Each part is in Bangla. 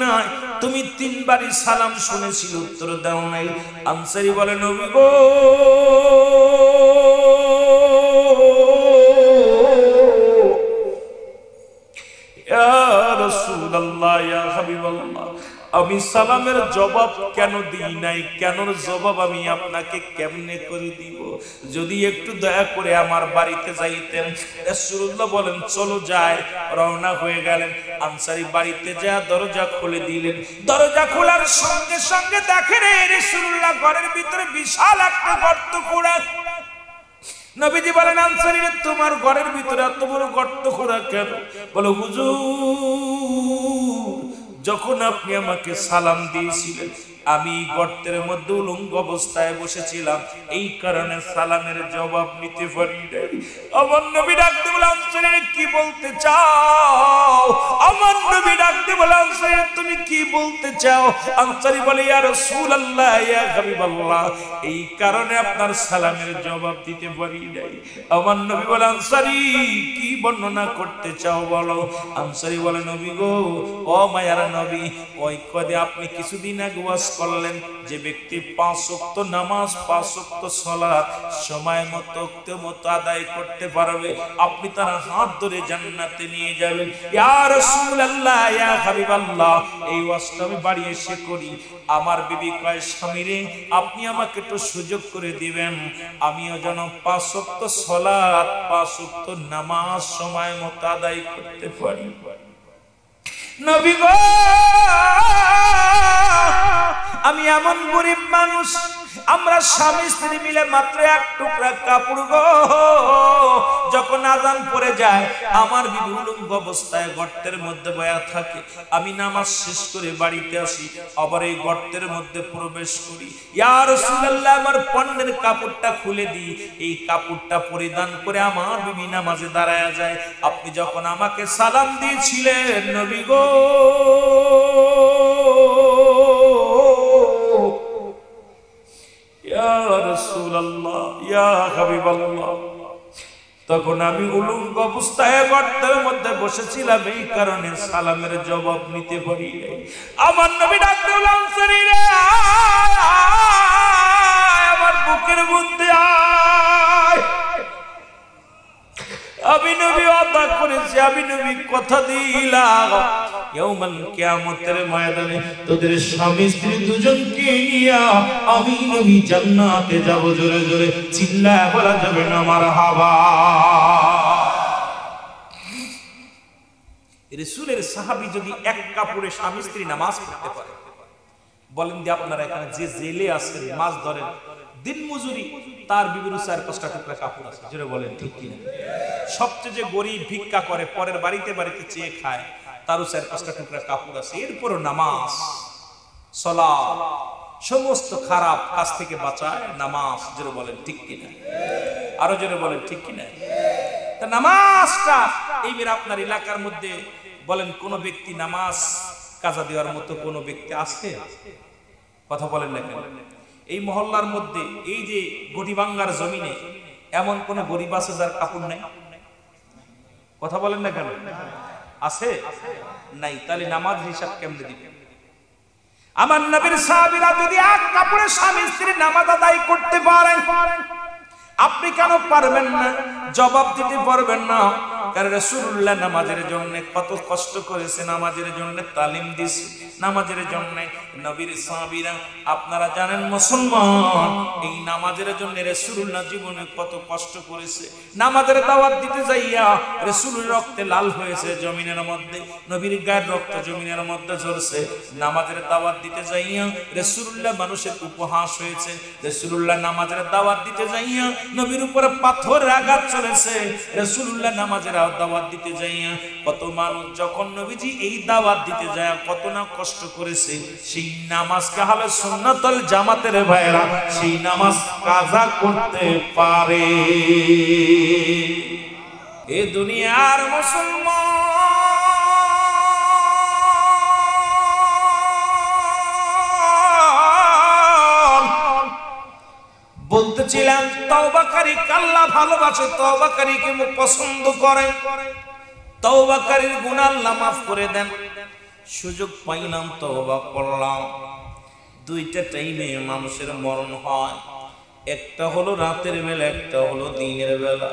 নাই, তুমি তিনবারই সালাম শুনেছিল, উত্তর দাও নাই। আনসারী বলে নবী গো, ইয়া রাসূলুল্লাহ, ইয়া হাবিবাল্লাহ, আমি সালামের জবাব কেন দিই নাই, কেন জবাব আমি আপনাকে কেমনে করে দিব? যদি একটু দয়া করে আমার বাড়িতে যাইতেন। রাসূলুল্লাহ বলেন চলো যাই। রওনা হয়ে গেলেন। আনসারী বাড়িতে যা দরজা খুলে দিলেন। দরজা খোলার সঙ্গে সঙ্গে দেখেন রাসূলুল্লাহ ঘরের ভিতরে বিশাল একটা গর্ত খোঁড়া। নবীজি বলেন আনসারী, তোমার ঘরের ভিতরে এত বড় গর্ত খোঁড়া কেন? বলে হুজুর, যখন আপনি আমাকে সালাম দিয়েছিলেন আমি গর্তের মধ্যে উলঙ্গ অবস্থায় বসেছিলাম, এই কারণে সালামের জবাব নিতে পারি নাই। আমার নবী ডাকতে বলে আনসারী কি বলতে চাও? আমার নবী ডাকতে বলে আনসারী তুমি কি বলতে চাও? আনসারী বলে ইয়া রাসূলুল্লাহ, ইয়া হাবিবাল্লাহ, এই কারণে আপনার সালামের জবাব দিতে পারি নাই। আমার নবী বলে আনসারী কি বর্ণনা করতে চাও বলো। আনসারী বলে নবী গো, ও মায়ার নবী, ওই কদে আপনি কিছুদিন আগে ওয়াজ করলেন যে ব্যক্তি 5 ওয়াক্ত নামাজ 5 ওয়াক্ত সালাত সময় মতো আদায় করতে পারবে, আপনি তার হাত ধরে জান্নাতে নিয়ে যাবেন। ইয়া রাসূলুল্লাহ, ইয়া হাবিবাল্লাহ, এই ওয়াজটা আমি বাড়ি এসে করি। আমার বিবি কয় স্বামীরে, আপনি আমাকে একটু সুযোগ করে দিবেন, আমিও যেন 5 ওয়াক্ত সালাত 5 ওয়াক্ত নামাজ সময় মতো আদায় করতে পারি। নবী গো, আমি এমন গরিব মানুষ, আমরা স্বামী স্ত্রী মিলে মাত্র এক টুকরা কাপড় গো। যখন আযান পড়ে যায় আমার বিবি উলঙ্গ অবস্থায় গর্তের মধ্যে বয়া থাকে, আমি নামাজ শেষ করে বাড়িতে আসি, আবার এই গর্তের মধ্যে প্রবেশ করি। ইয়া রাসূলুল্লাহ, আমার পণ্যের কাপড়টা খুলে দিই, এই কাপড়টা পরিধান করে আমার বিবি নামাজে দাঁড়ায় যায়। আপনি যখন আমাকে সালাম দিয়েছিলেন নবী গো, ইয়া রাসূলুল্লাহ, ইয়া হাবিবাল্লাহ, তখন আমি উলঙ্গ অবস্থায় গর্তের মধ্যে বসেছিলাম, এই কারণে সালামের জবাব নিতে পারি নাই। আমার নবী ডাকতে বললেন আনসারী রে, আমার বুকের মধ্যে আয়। আমি নবী ওয়াদা করেছি, আমি নবী কথা দিলাম, ইয়াউমাল কিয়ামতের ময়দানে তোদের স্বামী স্ত্রী দুজনকে নিয়ে আমি নবী জান্নাতে যাব। জোরে জোরে চিল্লায় বলা যাবে না মারহাবা। রাসূলের সাহাবী যদি এক কাপড়ে স্বামী স্ত্রী নামাজ পড়তে পারে, বলেন যে আপনারা এখানে যে জেলে আছেন, মাছ ধরেন, দিন মজুরি, তার বিবির 4-5টা টুকরা কাপড় আছে, যেটা বলেন ঠিক কিনা? সবচেয়ে যে গরিব ভিক্ষা করে, পরের বাড়িতে বাড়িতে চেয়ে খায়, তারও 4-5টা টুকরা কাপড় আছে। এরপরও নামাজ সালাত সমস্ত খারাপ কাজ থেকে বাঁচায় নামাজ, যেটা বলেন ঠিক কিনা? আরো জোরে বলেন ঠিক কিনা? তা নামাজটা এইবার আপনার এলাকার মধ্যে বলেন কোন ব্যক্তি নামাজ কাজা দেওয়ার মতো কোন ব্যক্তি আছে? কথা বলেন না কেন? এই মহল্লার মধ্যে এই যে গরিবাঙ্গার জমিনে এমন কোন গরিব আছে যার কাপড় নাই? কথা বলেন না কেন? আছে? নাই? তাহলে নামাজ হিসাব কেমনে দিবেন? আমার নবীর সাহাবীরা যদি এক কাপড়ে স্বামী স্ত্রী নামাজ আদায় করতে পারেন, আপনি কেন পারবেন না? জবাব দিতে পারবেন না? কারণ রাসূলুল্লাহ নামাজের জন্য কত কষ্ট করেছে, নামাজের জন্য তালিম দিয়েছে, নামাজের জন্য নবীর সাহাবীরা, আপনারা জানেন মুসলমান, এই নামাজের জন্য রাসূলুল্লাহ জীবনে কত কষ্ট করেছে। নামাজের দাওয়াত দিতে যাইয়া রাসূলের রক্তে লাল হয়েছে জমিনের মধ্যে, নবীর গায়ের রক্ত জমিনের মধ্যে ঝরছে। নামাজের দাওয়াত দিতে যাইয়া রাসূলুল্লাহ মানুষের উপহাস হয়েছে। রাসূলুল্লাহ নামাজের দাওয়াত দিতে যাইয়া নবীর উপরে পাথরের আঘাত চলেছে। রাসূলুল্লাহ নামাজের দাওয়াত দিতে যাইয়া কত মানুষ যখন নবীজি এই দাওয়াত দিতে যায় কত না কষ্ট করেছে। সেই নামাজকে আহলে সুন্নাতুল জামাতের ভাইরা সেই নামাজ কাজা করতে পারে। এ দুনিয়ার মুসলমান বলতেছিলাম তওবাকারী আল্লাহ ভালোবাসে, তওবাকারীকে পছন্দ করে, তওবাকারীর গুনাহ আল্লাহ মাফ করে দেন। সুযোগ পাইলাম তওবা করলাম। দুইটা টাইমে মানুষের মরণ হয়, একটা হলো রাতের বেলা, একটা হলো দিনের বেলা।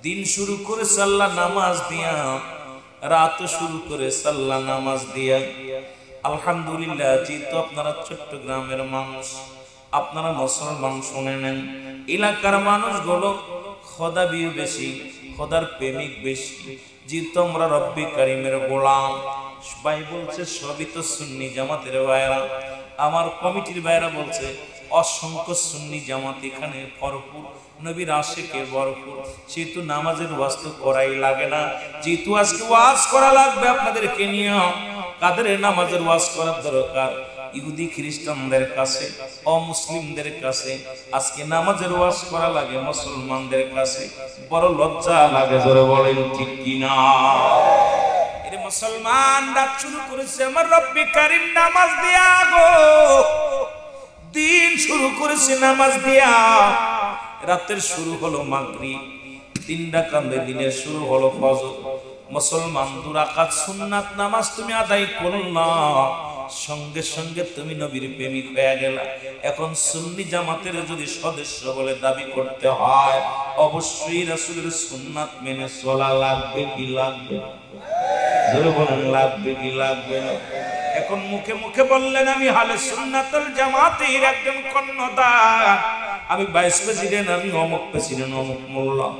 দিন শুরু করে সাল্লাহ নামাজ দিয়া, রাত শুরু করে সাল্লাহ নামাজ দিয়া। আলহামদুলিল্লাহ, যেহেতু আপনারা চট্টগ্রামের মানুষ, আপনারা মুসলমান, শুনে নেন, এলাকার মানুষগুলো খোদা বিয়ে বেশি, খোদার প্রেমিক বেশি। যেহেতু আমরা রব্বি কারিমের গোলাম, ভাই বলছে সবই তো সুন্নি জামাতের ভাইরা। আমার কমিটির ভাইরা বলছে অসংখ্য সুন্নি জামাত এখানে ভরপুর, নবীর আশিকে ভরপুর। যেহেতু নামাজের ওয়াজ তো করাই লাগে না, যেহেতু আজকে ওয়াজ করা লাগবে আপনাদেরকে নিয়ে। কাদের নামাজের ওয়াজ করার দরকার? ইহুদি খ্রিস্টানদের কাছে, অমুসলিমদের কাছে আজকে নামাজের ওয়াজ করা লাগে। মুসলমানদের কাছে বড় লজ্জা লাগে, জোরে বলেন ঠিক কিনা? এরে মুসলমান, রাত শুরু করেছে আমার রব্বি কারীম নামাজ দিয়া গো, দিন শুরু করেছে নামাজ দিয়া। রাতের শুরু হলো মাগরিব, 3 রাকাত দিনের শুরু হলো ফজর। মুসলমান 2 রাকাত সুন্নাত নামাজ তুমি আদায় করলা, সঙ্গে সঙ্গে তুমি নবীর প্রেমিক হয়ে গেলা। এখন সুন্নি জামাতের যদি সদস্য বলে দাবি করতে হয়, অবশ্যই রাসূলের সুন্নাত মেনে চলা লাগবে কি লাগবে? জোরে বলেন, লাগবে কি লাগবে না? এখন মুখে মুখে বললেন আমি হালে সুন্নাতুল জামাতের একজন কর্ণধার, আমি ভাইস প্রেসিডেন্ট, আমি অমুক প্রেসিডেন্ট, অমুক মোল্লা।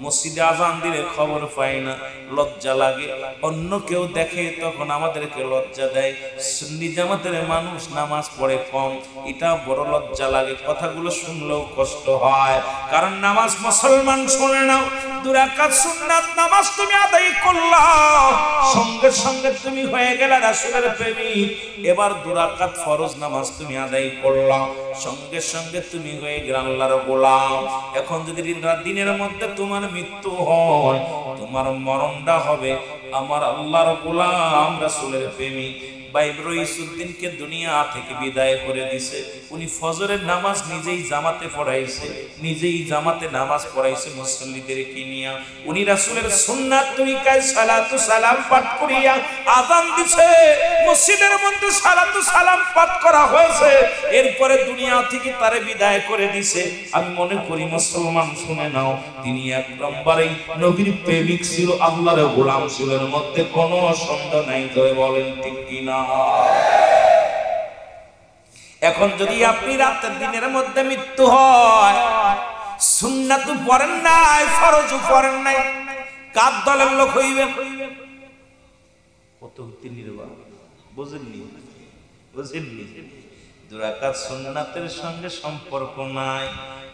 মসজিদে আজান দিলে খবর পাই না, লজ্জা লাগে। অন্য কেউ দেখে তখন আমাদেরকে লজ্জা দেয়। সুন্নি জামাতের মানুষ নামাজ পড়ে কম, এটা বড় লজ্জা লাগে। কথাগুলো শুনলেও কষ্ট হয়, কারণ নামাজ মুসলমান শুনে নাও, 2 রাকাত সুন্নাত নামাজ তুমি আদায় করলা, সঙ্গে সঙ্গে তুমি হয়ে গেলে রাসূলের প্রেমিক। এবার 2 রাকাত ফরজ নামাজ তুমি আদায় করলা, সঙ্গে সঙ্গে তুমি হয়ে গেলে আল্লাহর গোলাম। এখন যদি দিনের মধ্যে তোমার মৃত্যু হয়, তোমার মরণটা হবে আমার আল্লাহর গোলাম রাসূলের প্রেমিক। ভাই রইসুদ্দিনকে দুনিয়া থেকে বিদায় করে দিছে, উনি ফজরের নামাজ নিজেই জামাতে পড়াইছে, নিজেই জামাতে নামাজ পড়াইছে মুসল্লিদেরকে নিয়ে। উনি রাসূলের সুন্নাত তরিকায় সালাতু সালাম পাঠ করিয়া আযান দিছে, মসজিদের মধ্যে সালাতু সালাম পাঠ করা হয়েছে। এরপরে দুনিয়া থেকে তারে বিদায় করে দিছে। আমি মনে করি মুসলমান শুনে নাও, তিনি এক নম্বরেই নবীর প্রেমিক ছিল, আল্লাহর গোলাম ছিল, এর মধ্যে কোনো সন্দেহ নাই। ধরে বলেন ঠিক কিনা? এখন যদি আপনি রাতের দিনের মধ্যে মৃত্যু হয়, সুন্নাত পড়েন নাই, ফরজ পড়েন নাই, কার দলের লোক হইবেন? কত নির্বাক, বুঝেননি? বুঝেননি? 2 রাকাত সুন্নাতের সঙ্গে সম্পর্ক নাই,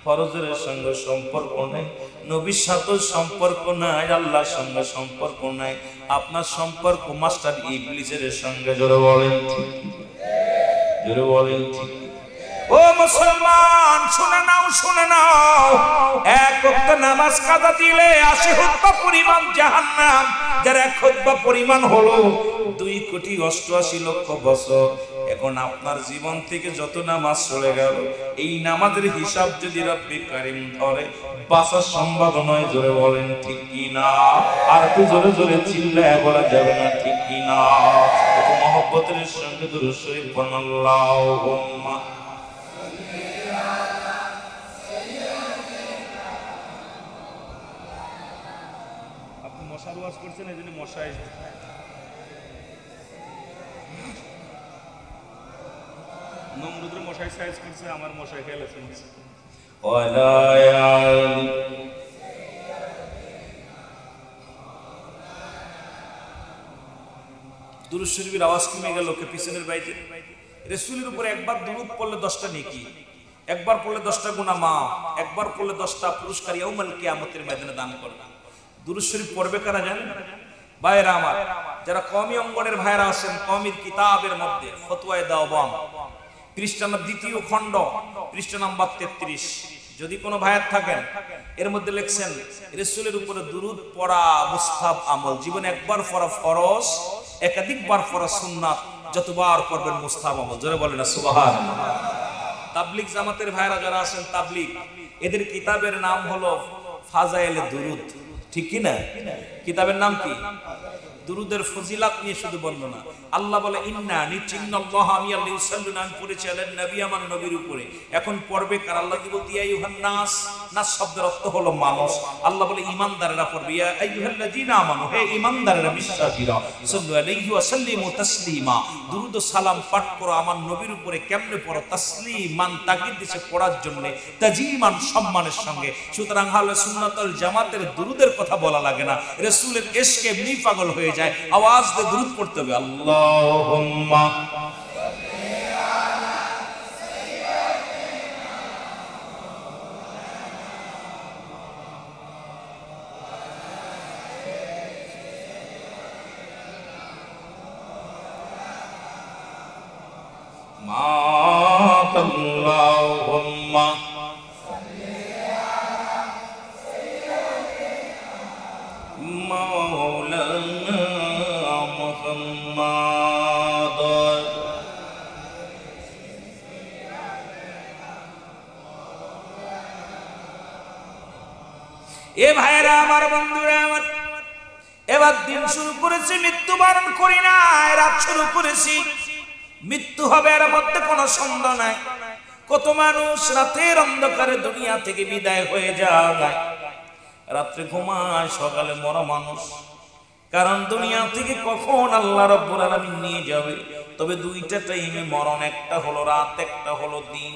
ফরজের সঙ্গে সম্পর্ক নাই, নবীর সাথে সম্পর্ক নাই, আল্লাহর সঙ্গে সম্পর্ক নাই। আপনার সম্পর্ক মাস্টার ইবলিসের সঙ্গে। জোরে বলেন ঠিক? জোরে বলেন ঠিক? ও মুসলমান, শুনে নাও, শুনে নাও, 1 ওয়াক্ত নামাজ কাজা দিলে 80 খুতবা পরিমাণ জাহান্নাম, যার 1 খুতবা পরিমাণ হলো 2,88,00,000 বছর। এখন আপনার জীবন থেকে যত নামাজ চলে গেল, এই নামাজের হিসাব যদি রব্বি কারীম ধরে, বাঁচার সম্ভব নয়। জোরে বলেন ঠিক কিনা? আর একটু জোরে জোরে চিল্লায় বলা যাবে না, ঠিক কিনা? একটু মহব্বতের সঙ্গে দুরূদ শরীফ পড়ুন। আল্লাহুম্মা আপনি মশার ওয়াজ করছেন, এই জন্য মশাই নমরুদের মশাই সাইজ করছে, আমার মশাই খেলে শুনছে। দুরূদ শরীফের আওয়াজ কমে গেল, কে পিছনের বাইরে। রাসূলের উপরে একবার দুরূদ পড়লে 10টা নেকি, একবার পড়লে 10টা গুনাহ মাফ, একবার পড়লে 10টা পুরস্কার ইয়াউমুল কিয়ামতের ময়দানে দান করবে। দুরূদ শরীফ পড়বে কারা জানেন? ভাইরা আমার, যারা কওমি অঙ্গনের ভাইরা আছেন, কওমির কিতাবের মধ্যে ফতোয়ায়ে দাওবান পৃষ্ঠা 2য় খণ্ড, পৃষ্ঠা নাম্বার 33, যদি কোনো ভাইয়ার থাকেন, এর মধ্যে লিখছেন রাসূলের উপরে দুরূদ পড়া মুস্তাহাব আমল। জীবনে একবার পড়া ফরজ, একাধিকবার পড়া সুন্নাত, যতবার পড়বেন মুস্তাহাব আমল। জোরে বলেন না সুবহানাল্লাহ। তাবলীগ জামাতের ভাইরা যারা আছেন, তাবলীগ, এদের কিতাবের নাম হলো ফাজাইলে দুরূদ, ঠিক কি না? কিতাবের নাম কি? দুরুদের ফজিলাত নিয়ে শুধু বললো না, আল্লাহ বলে ইন্না নিশ্চিন্নাল্লাহ আমি আল্লাহ ইউসাল্লুনা আমি পড়েছি আলেন নবী আমার নবীর উপরে। এখন পড়বে কার? আল্লাহ কি বলতে ইয়া আইয়ুহান নাস, নাস শব্দের অর্থ হলো মানুষ। আল্লাহ বলে ঈমানদারেরা পড়বে, ইয়া আইয়ুহাল্লাযীনা আমানু, হে ঈমানদারেরা বিশ্বাসীরা, সাল্লু আলাইহি ওয়া সাল্লিমু তাসলিমা, দুরুদ ও সালাম পাঠ করো আমার নবীর উপরে। কেমনে পড়ো? তাসলিমান, তাকিদ দিছে পড়ার জন্য, তাজিমান, সম্মানের সঙ্গে। সুতরাং আহলে সুন্নাত ওয়াল জামাতের দুরুদের কথা বলা লাগে না, রাসূলের ইশকে এমনি পাগল হয়ে যায়, আওয়াজ দিয়ে দুরুদ পড়তে হবে। আল্লাহুম্মা আল্লাহুম্মা মাওলানা মুহাম্মাদ। এ ভাইরা আমার, বন্ধুরা আমার, এবার দিন শুরু করেছি, মৃত্যুবরণ করি না, রাত শুরু করেছি, মৃত্যু হবে এর মধ্যে কোনো সন্দেহ নাই। কত মানুষ রাতের অন্ধকারে দুনিয়া থেকে বিদায় হয়ে যায়, রাত্রে ঘুমায়, সকালে মরা মানুষ। কারণ দুনিয়া থেকে কখন আল্লাহ রাব্বুল আলামিন নিয়ে যাবে। তবে দুইটা টাইমে মরণ, একটা হলো রাত, একটা হলো দিন।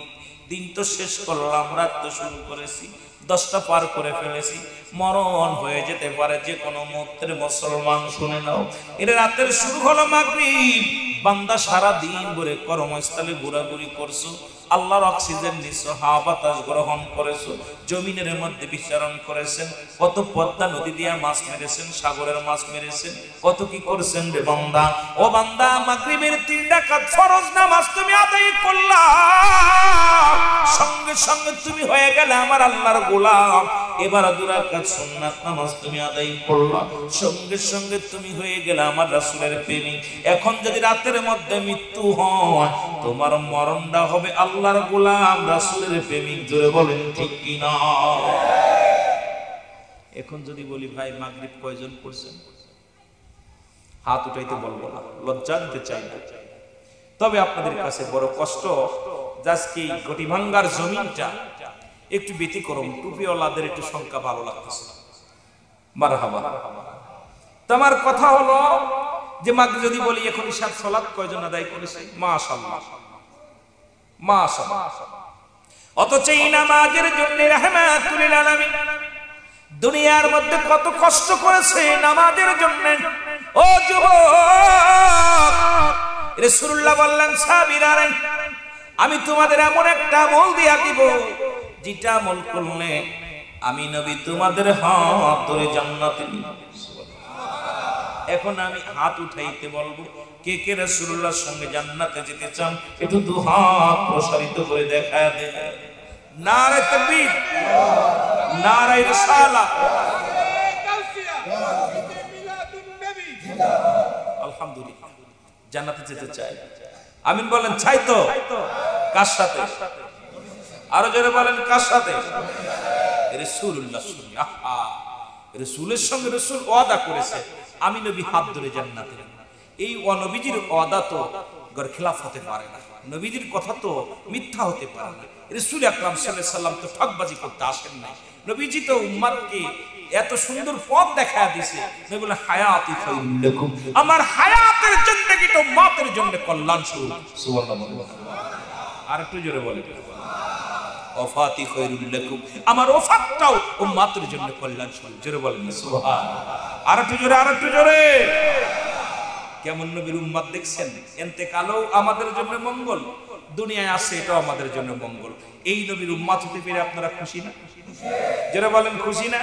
দিন তো শেষ করলাম, রাত তো শুরু করেছি, 10টা পার করে ফেলেছি। মরণ হয়ে যেতে পারে যে কোনো মুহূর্তে। মুসলমান শুনে নাও, এর রাতের শুরু হলো মাগরিব। বান্দা সারা দিন ভরে কর্মস্থলে ঘোরাঘুরি করছো, আল্লাহর অক্সিজেন নিছো, হাওয়া বাতাস গ্রহণ করেছো, জমিনের মধ্যে বিচরণ করেছেন, কত পদ্মা নদী দিয়া মাছ মেরেছেন, সাগরের মাছ মেরেছেন, কত কি করছেন রে বান্দা। ও বান্দা, মাগরিবের 3 রাকাত ফরজ নামাজ তুমি আদায় করলা, সঙ্গে সঙ্গে তুমি হয়ে গেলে আমার আল্লাহর গোলাম। এবার 2 রাকাত সুন্নাত নামাজ তুমি আদায় করলা, সঙ্গে সঙ্গে তুমি হয়ে গেলে আমার রাসূলের প্রেমিক। এখন যদি রাতের মধ্যে মৃত্যু হয়, তোমার মরণটা হবে আল্লাহর গোলাম, রাসূলের প্রেমিক। জোরে বলেন ঠিক কি না? এখন যদি বলি ভাই মাগরিব কয়জন পড়ছেন, হাত উঠাইতে বলবো না, লজ্জা দিতে চাই না। তবে আপনাদের কাছে বড় কষ্ট, আজকে গটি ভাঙ্গার জমিনটা একটু ব্যতিক্রম, টুপিওয়ালাদের একটু সংখ্যা ভালো লাগতেছে। মারহাবা। তোমার কথা হলো যে মাগরিব যদি বলি এখন ইশার সালাত কয়জন আদায় করেছে? মাশাআল্লাহ, মাশাআল্লাহ। অথচ এই নামাজের জন্য রাহমাতুল লিল আলামিন দুনিয়ার মধ্যে কত কষ্ট করেছে নামাজের জন্য। ও যুবক, রাসূলুল্লাহ বললেন সাহাবীরা, আমি তোমাদের এমন একটা আমল দিয়া দিব, যেটা আমল করলে আমি নবী তোমাদের হাত ধরে জান্নাতে নিব। এখন আমি হাত উঠাইতে বলবো, কে কে রাসূলুল্লাহর সঙ্গে জান্নাতে যেতে চান একটু 2 হাত প্রসারিত করে দেখায় দেন। নারে তাকবীর, নারে রিসালাত, আলহামদুলিল্লাহ। জান্নাতে যেতে চাই, আমিন বলেন। চাই তো? কার সাথে? আরো জোরে বলেন, কার সাথে? রাসূলুল্লাহর সঙ্গে। আহা, রাসূলের সঙ্গে রাসূল ওয়াদা করেছে, আমি নবী হাত ধরে জান্নাতে। এই নবীজির ওয়াদা তো গরখিলাফ হতে পারে না, নবীজির কথা তো মিথ্যা হতে পারে না। রাসূল আকরাম সাল্লাল্লাহু আলাইহি সাল্লাম তো ঠকবাজি করতে আসেন নাই। নবীজি তো উম্মতকে এত সুন্দর পথ দেখায় দিয়েছে। নবী বলেন হায়াতি খায়রুল লাকুম, আমার হায়াতের জিন্দেগি তো উম্মতের জন্য কল্যাণ স্বরূপ। সুবহানাল্লাহ। আর একটু জোরে বলেন, ওয়াফাতি খায়রুল লাকুম, আমার ওফাতটাও উম্মতের জন্য কল্যাণ স্বরূপ। জোরে বলেন সুবহানাল্লাহ। আর একটু জোরে, আর একটু জোরে। কেমন নবীর উম্মত দেখছেন? ইন্তেকালও আমাদের জন্য মঙ্গল, দুনিয়ায় আসে এটাও আমাদের জন্য মঙ্গল। এই নবীর উম্মত হতে পেরে আপনারা খুশি না? যারা বলেন খুশি না?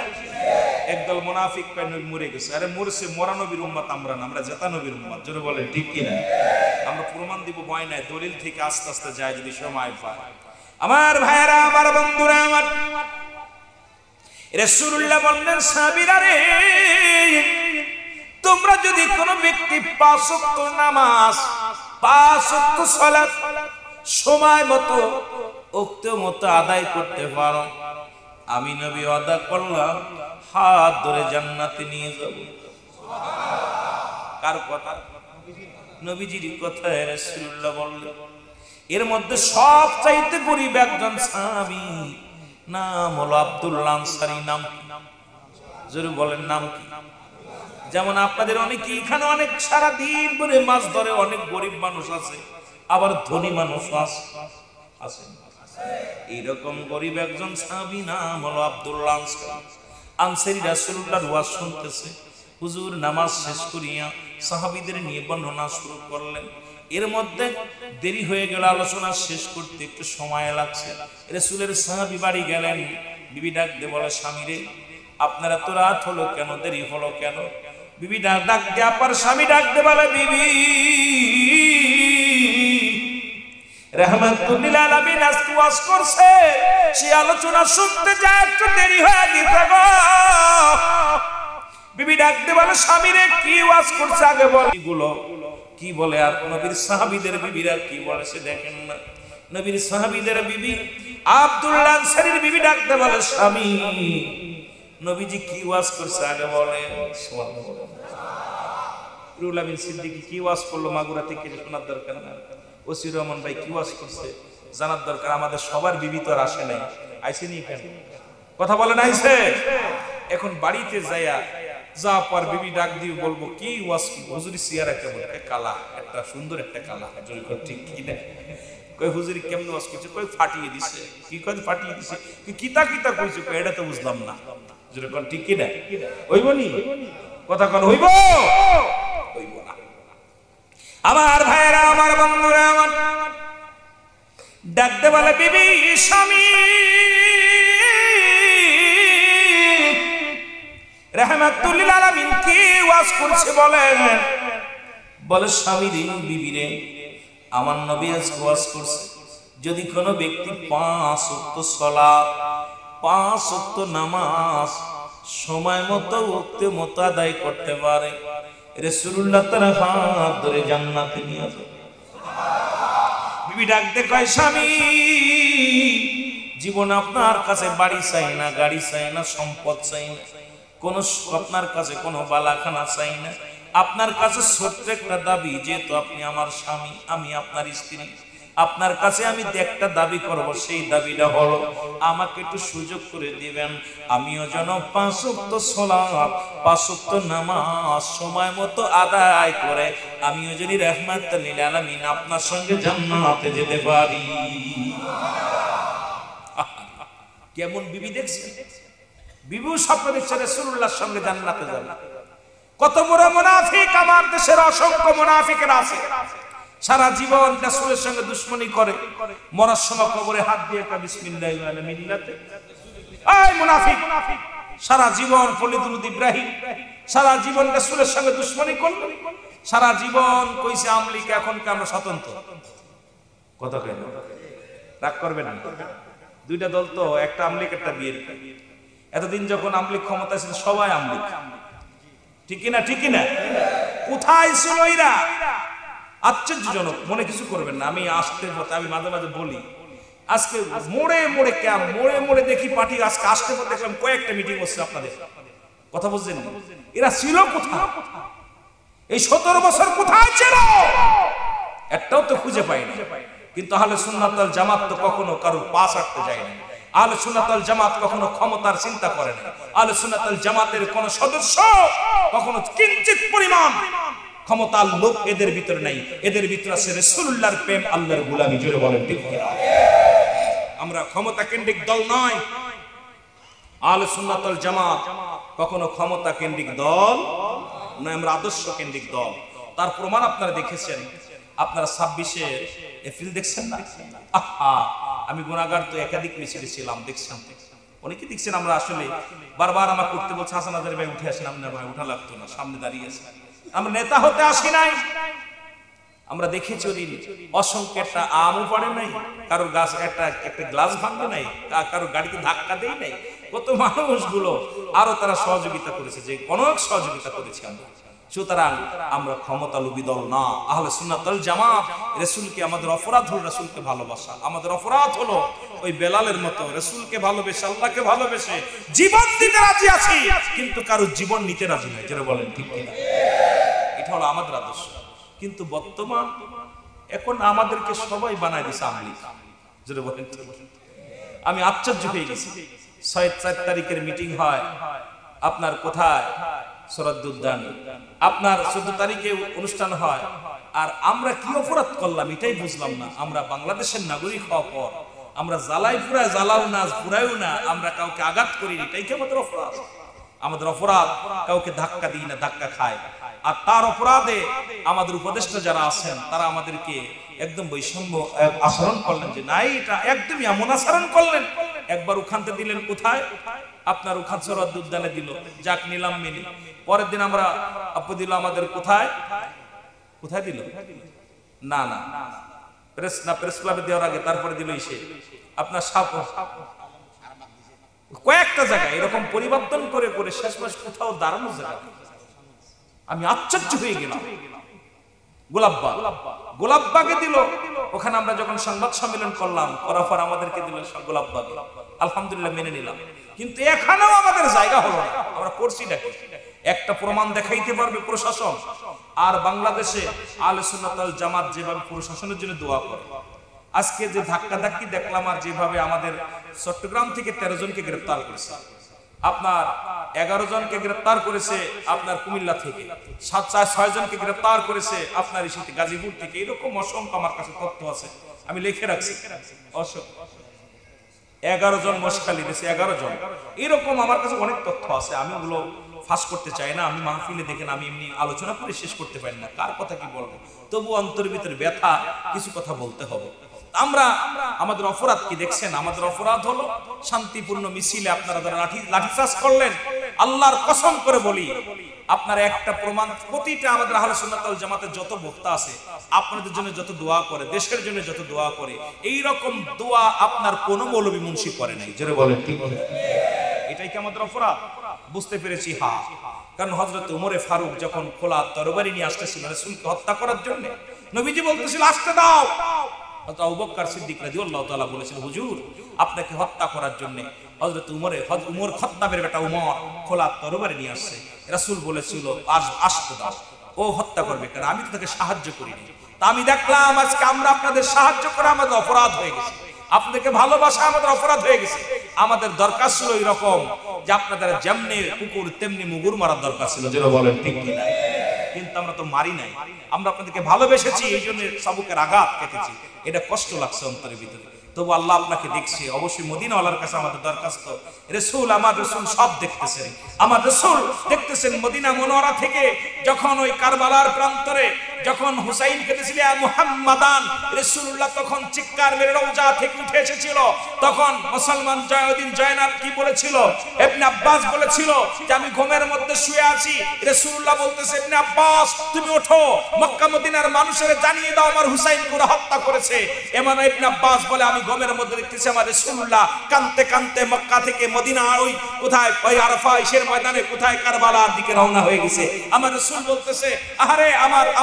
একদল মুনাফিক পায় নবী মরে গেছে, আরে মরছে, মরা নবীর উম্মত আমরা না, আমরা জেতা নবীর উম্মত। যারা বলেন ঠিক কি না? আমরা প্রমাণ দিব, ভয় নাই, দলিল থেকে আস্তে আস্তে যায় যদি সময় পায়। আমার ভাইরা, আমার বন্ধুরা, আমার রাসূলুল্লাহ বললেন সাহাবীরা রে, তোমরা যদি কোনো ব্যক্তি 5 ওয়াক্ত নামাজ, 5 ওয়াক্ত সালাত সময় মতো ওক্ত মতো আদায় করতে পারো, আমি নবী ওয়াদা করলাম হাত ধরে জান্নাতে নিয়ে যাব। কার কথা? নবীজির কথা রাসূলুল্লাহ বললেন। এর মধ্যে সবচাইতে গরীব একজন সাহাবী, নাম হলো আব্দুল্লাহ আনসারী। নাম জোরে বলেন, নাম কি? যেমন আপনাদের অনেকে এখানে অনেক সারা দিন ধরে মাছ ধরে, অনেক গরিব মানুষ আছে, আবার ধনী মানুষ আছে। এইরকম গরিব একজন সাহাবী, নাম হলো আব্দুল্লাহ আনসারী। রাসূলুল্লাহর ওয়াজ শুনতেছে। হুজুর নামাজ শেষ করিয়া সাহাবীদের নিয়ে বর্ণনা শুরু করলেন। এর মধ্যে দেরি হয়ে গেল, আলোচনা শেষ করতে একটু সময় লাগছে। রাসূলের সাহাবী বাড়ি গেলেন। বিবি ডাক দিয়ে বলে, স্বামীরে আপনারা তো রাত হলো কেন, দেরি হলো কেন? বিবি ডাক দিয়ে, আপার স্বামী ডাক দিয়ে বলে, বিবি রাহমাতুল লিল আলামিন আজকে ওয়াজ করছে, সেই আলোচনা শুনতে যায় একটু দেরি হয়ে গেছে গো। বিবি ডাক দিয়ে বলে, স্বামীরে কি ওয়াজ করছে আগে বল। এগুলো কি বলে? আর নবীর সাহাবীদের বিবিরা কি বলে সে দেখেন না। নবীর সাহাবীদের বিবি আব্দুল্লাহ আনসারীর বিবি ডাক দিয়ে বলে, স্বামী নবীজি কি ওয়াজ করছে আগে বলে। সুবহানাল্লাহ। রুহুল আমিন সিদ্দিকী কি ওয়াজ করলো মাগুরা থেকে শোনার দরকার না? ওসির রহমান ভাই কি ওয়াজ করছে জানার দরকার। আমাদের সবার বিবি তো আর আসে নাই, আইসেনি কেন? কথা বলেন, আইছে। এখন বাড়িতে যাইয়া যা পার বিবি ডাক দিয়ে বলবো, কি ওয়াজ হুজুরি সিয়ারা কেমন? কালা, একটা সুন্দর একটা কালা। ঠিক কি না? কই হুজুরি কেমন ওয়াজ করছে? কই ফাটিয়ে দিছে। কি কই ফাটিয়ে দিছে? কি কিতা কিতা কইছে? কই এটা তো বুঝলাম না। যেরকম ঠিক কি না? হইব নি? কথা কোন হইব? হইব না। আমার ভাইরা, আমার বন্ধুরা, আমার ডাকতে বলে, বিবি স্বামী রাহমাতুল লিল আলামিন কি ওয়াজ করছে বলেন। বলে, স্বামী রে, বিবি রে, আমার নবী আজ ওয়াজ করছে, যদি কোনো ব্যক্তি 5 ওয়াক্ত সালাত, 5 ওয়াক্ত নামাজ সময় মতো ওয়াক্তে মতো আদায় করতে পারে, রাসূলুল্লাহ তার হাত ধরে জান্নাতে নিয়ে যাবে। বিবি ডাকতে কয়, স্বামী জীবন আপনার কাছে বাড়ি চাই না, গাড়ি চাই না, সম্পদ চাই না, কোন আপনার কাছে কোনো বালাখানা চাই না। আপনার কাছে ছোট্ট একটা দাবি, যেহেতু আপনি আমার স্বামী, আমি আপনার স্ত্রী, আপনার কাছে আমি একটা দাবি করব। সেই দাবিটা হলো, আমাকে একটু সুযোগ করে দিবেন, আমিও যেন 5 ওয়াক্ত সালাত, 5 ওয়াক্ত নামাজ সময় মতো আদায় করে আমিও যদি রাহমাতুল লিল আলামিন আপনার সঙ্গে জান্নাতে যেতে পারি। কেমন বিবি দেখছেন? বিবি স্বপ্ন দেখছে রাসূলুল্লাহর সঙ্গে জান্নাতে যাবে। কত বড় মুনাফিক! আমার দেশের অসংখ্য মুনাফিকের আছে, সারা জীবন রাসূলের সঙ্গে দুশমনি করে, মরার সময় কবরে হাত দিয়ে কা বিসমিল্লাহি ওয়া আলা মিল্লাতে। এই মুনাফিক, সারা জীবন ফলিদুল ইব্রাহিম, সারা জীবন রাসূলের সঙ্গে দুশমনি করল, সারা জীবন কইছে আমলিকে, এখন কি আমরা স্বতন্ত্র? কথা কই না, রাগ করবেন না। দুইটা দল তো, একটা আমলিক একটা বিএনপি। এতদিন যখন আমলিক ক্ষমতা ছিল সবাই আমলিক, ঠিক কিনা? ঠিক কিনা? কোথায় ছিল এরা? আশ্চর্যজনক। মনে কিছু করবেন না, আমি আসতে পথে আমি মাঝে মাঝে বলি, আজকে মোড়ে মোড়ে ক্যাম্প, মোড়ে মোড়ে দেখি পার্টি। আজকে আসতে পথে দেখলাম কয়েকটা মিটিং হচ্ছে আপনাদের। কথা বুঝছেন? এরা ছিল কোথায়? এই 17 বছর কোথায় ছিল? একটাও তো খুঁজে পাইনি। কিন্তু আহলে সুন্নাত ওয়াল জামাত তো কখনো কারো পাশ আটতে যায় না। আহলে সুন্নাত ওয়াল জামাত কখনো ক্ষমতার চিন্তা করে না। আহলে সুন্নাত ওয়াল জামাতের কোন সদস্য কখনো কিঞ্চিত পরিমাণ ক্ষমতার লোভ এদের ভিতরে নাই। এদের ভিতরে আছে রাসূলুল্লাহর প্রেম, আল্লাহর গোলামি। জোরে বলেন ঠিক কিনা? আমরা ক্ষমতা কেন্দ্রিক দল নয়। আহলে সুন্নাত ওয়াল জামাত কখনো ক্ষমতা কেন্দ্রিক দল নয়, আমরা আদর্শ কেন্দ্রিক দল। তার প্রমাণ আপনারা দেখেছেন। আপনারা 26শে এপ্রিল দেখছেন না? আহা, আমি গুনাহগার তো একাধিক মিছিলে ছিলাম, দেখছেন অনেকে দেখছেন। আমরা আসলে বারবার আমাকে উঠতে বলছে, হাসান আজারি ভাই উঠে আসেন। আমরা ভাই উঠা লাগতো না, সামনে দাঁড়িয়ে আছে। আমরা নেতা হতে আসি নাই। আমরা দেখেছি ওদিন অসংখ্য একটা আমও পড়ে নাই, কারোর গাছ একটা গ্লাস ভাঙবে নাই, কারোর গাড়িতে ধাক্কা দেই নাই। কত মানুষগুলো আরো তারা সহযোগিতা করেছে, যে অনেক সহযোগিতা করেছি আমরা। সুতরাং আমরা ক্ষমতা লোভী দল না। আহলে সুন্নাত ওয়াল জামাত রাসূলকে, আমাদের অপরাধ হলো রাসূলকে ভালোবাসা। আমাদের অপরাধ হলো ওই বেলালের মতো রাসূলকে ভালোবেসে, আল্লাহকে ভালোবেসে জীবন দিতে রাজি আছি, কিন্তু কারো জীবন নিতে রাজি নাই। যারা বলেন ঠিক কিনা? এটা হলো আমাদের আদর্শ। কিন্তু বর্তমান এখন আমাদেরকে সবাই বানায় দিছে আমলিগ। যেটা বলেন, আমি আশ্চর্য হয়ে গেছি। 6 তারিখের মিটিং হয় আপনার কোথায়, শরৎ উদ্যান। আপনার 14 তারিখে অনুষ্ঠান হয়। আর আমরা কি অপরাধ করলাম এটাই বুঝলাম না। আমরা বাংলাদেশের নাগরিক হওয়ার পর আমরা জ্বালাই পুরায়, জ্বালাও না পুরাইও না, আমরা কাউকে আঘাত করি, এটাই কি আমাদের অপরাধ? আমাদের অপরাধ কাউকে ধাক্কা দিই না, ধাক্কা খায়। আর তার অপরাধে আমাদের উপদেষ্টা যারা আছেন তারা আমাদেরকে একদম বৈষম্য আচরণ করলেন, যে নাই এটা একদমই এমন আচরণ করলেন। একবার ওখানতে দিলেন কোথায়, আপনার ওখান শরৎ উদ্যানে দিল, যাক নিলাম মেনে। পরের দিন আমরা আপু দিল আমাদের কোথায়, কোথায় দিল না না প্রেস ক্লাবে দেওয়ার আগে তারপরে দিল এসে আপনার সাপ কয়েকটা জায়গায় এরকম পরিবর্তন করে করে শেষমেশ কোথাও দাঁড়ানো জায়গা। আমি আশ্চর্য হয়ে গেলাম। গোলাপবাগে দিল। ওখানে আমরা যখন সংবাদ সম্মেলন করলাম, করার পর আমাদেরকে দিল গোলাপবাগে। আলহামদুলিল্লাহ মেনে নিলাম। কিন্তু এখানেও আমাদের জায়গা হলো না। আমরা করছি নাকি? একটা প্রমাণ দেখাইতে পারবে প্রশাসন? আর বাংলাদেশে আহলে সুন্নাত ওয়াল জামাত যেভাবে প্রশাসনের জন্য দোয়া করে, আজকে যে ধাক্কাধাক্কি দেখলাম, আর যেভাবে আমাদের চট্টগ্রাম থেকে 13 জনকে গ্রেফতার করেছে, আপনার 11 জনকে গ্রেফতার করেছে আপনার কুমিল্লা থেকে, 6 জনকে গ্রেফতার করেছে আপনার ইসিতে গাজীপুর থেকে। এরকম অসংখ্য আমার কাছে তথ্য আছে, আমি লিখে রাখছি। 11 জন মশকালি দিয়েছে, 11 জন। এরকম আমার কাছে অনেক তথ্য আছে, আমি ওগুলো ফাঁস করতে চাই না। আমি মাহফিলে দেখেন আমি এমনি আলোচনা করে শেষ করতে পারি না, কার কথা কি বলবো। তবু অন্তরের ভিতরে ব্যথা, কিছু কথা বলতে হবে। আমরা আমাদের অপরাধ কি দেখছেন? আমাদের অপরাধ হলো শান্তিপূর্ণ মিছিলে আপনারা যারা লাঠিচার্জ করলেন, আল্লাহর কসম করে বলি, আপনার একটা প্রমাণ, প্রতিটা আমাদের আহলে সুন্নাত ওয়াল জামাতের যত বক্তা আছে আপনাদের জন্য যত দোয়া করে, দেশের জন্য যত দোয়া করে, এই রকম দোয়া আপনার কোন মৌলবী মুন্সি করে নাই। জোরে বলেন ঠিক বলেন। এটাই কি আমাদের অপরাধ? বুঝতে পেরেছি, হ্যাঁ। কারণ হযরত ওমরে ফারুক যখন খোলা তরবারি নিয়ে আসতেছিল রাসূলকে হত্যা করার জন্য, নবীজি বলতেছিল আসতে দাও। হযরত আবু বকর সিদ্দিক রাদিয়াল্লাহু তাআলা বলেছিল, হুজুর আপনাকে হত্যা করার জন্য হযরত উমর খাত্তাবের বেটা উমর খোলা তরবারি নিয়ে আসছে। রাসূল বলেছিল আসতে দাও, ও হত্যা করবে কেন? আমি তো তাকে সাহায্য করিনি। তা আমি দেখলাম আজকে আমরা আপনাদের সাহায্য করে আমাদের অপরাধ হয়ে গেছে, আপনাদেরকে ভালোবাসা আমাদের অপরাধ হয়ে গেছে। আমাদের দরকার ছিল এরকম যে আপনাদের যেমনি কুকুর তেমনি মুগুর মারার দরকার ছিল। যেটা বলেন ঠিক কি না? কিন্তু আমরা তো মারি নাই, আমরা আপনাদেরকে ভালোবেসেছি, এই জন্য চাবুকের আঘাত কেটেছি। এটা কষ্ট লাগছে অন্তরের ভিতরে। তবু আল্লাহ আপনাকে দেখছে। অবশ্যই মদিনাওয়ালার কাছে আমাদের দরখাস্ত, রাসূল, আমার রাসূল সব দেখতেছেন, আমার রাসূল দেখতেছেন। মদিনা মুনাওয়ারা থেকে যখন ওই কারবালার প্রান্তরে যখন হুসাইন কেটেছিল মুহাম্মাদান, রাসূলুল্লাহ তখন চিৎকার মেরে রওজা থেকে উঠে এসেছিল। তখন মুসলমান জয়উদ্দিন জয়নাল কি বলেছিল? ইবনে আব্বাস বলেছিল যে আমি ঘুমের মধ্যে শুয়ে আছি। রাসূলুল্লাহ বলতেছে, ইবনে আব্বাস তুমি ওঠো, মক্কা মদিনার মানুষের জানিয়ে দাও আমার হুসাইন করে হত্যা করেছে। এমন ইবনে আব্বাস বলে আমি ঘুমের মধ্যে দেখতেছি আমার রাসূলুল্লাহ কাঁদতে কাঁদতে মক্কা থেকে মদিনা ওই কোথায় ওই আরাফা ইসের ময়দানে কোথায় কারবালার দিকে রওনা হয়ে গেছে। আমার রাসূল বলতেছে, আরে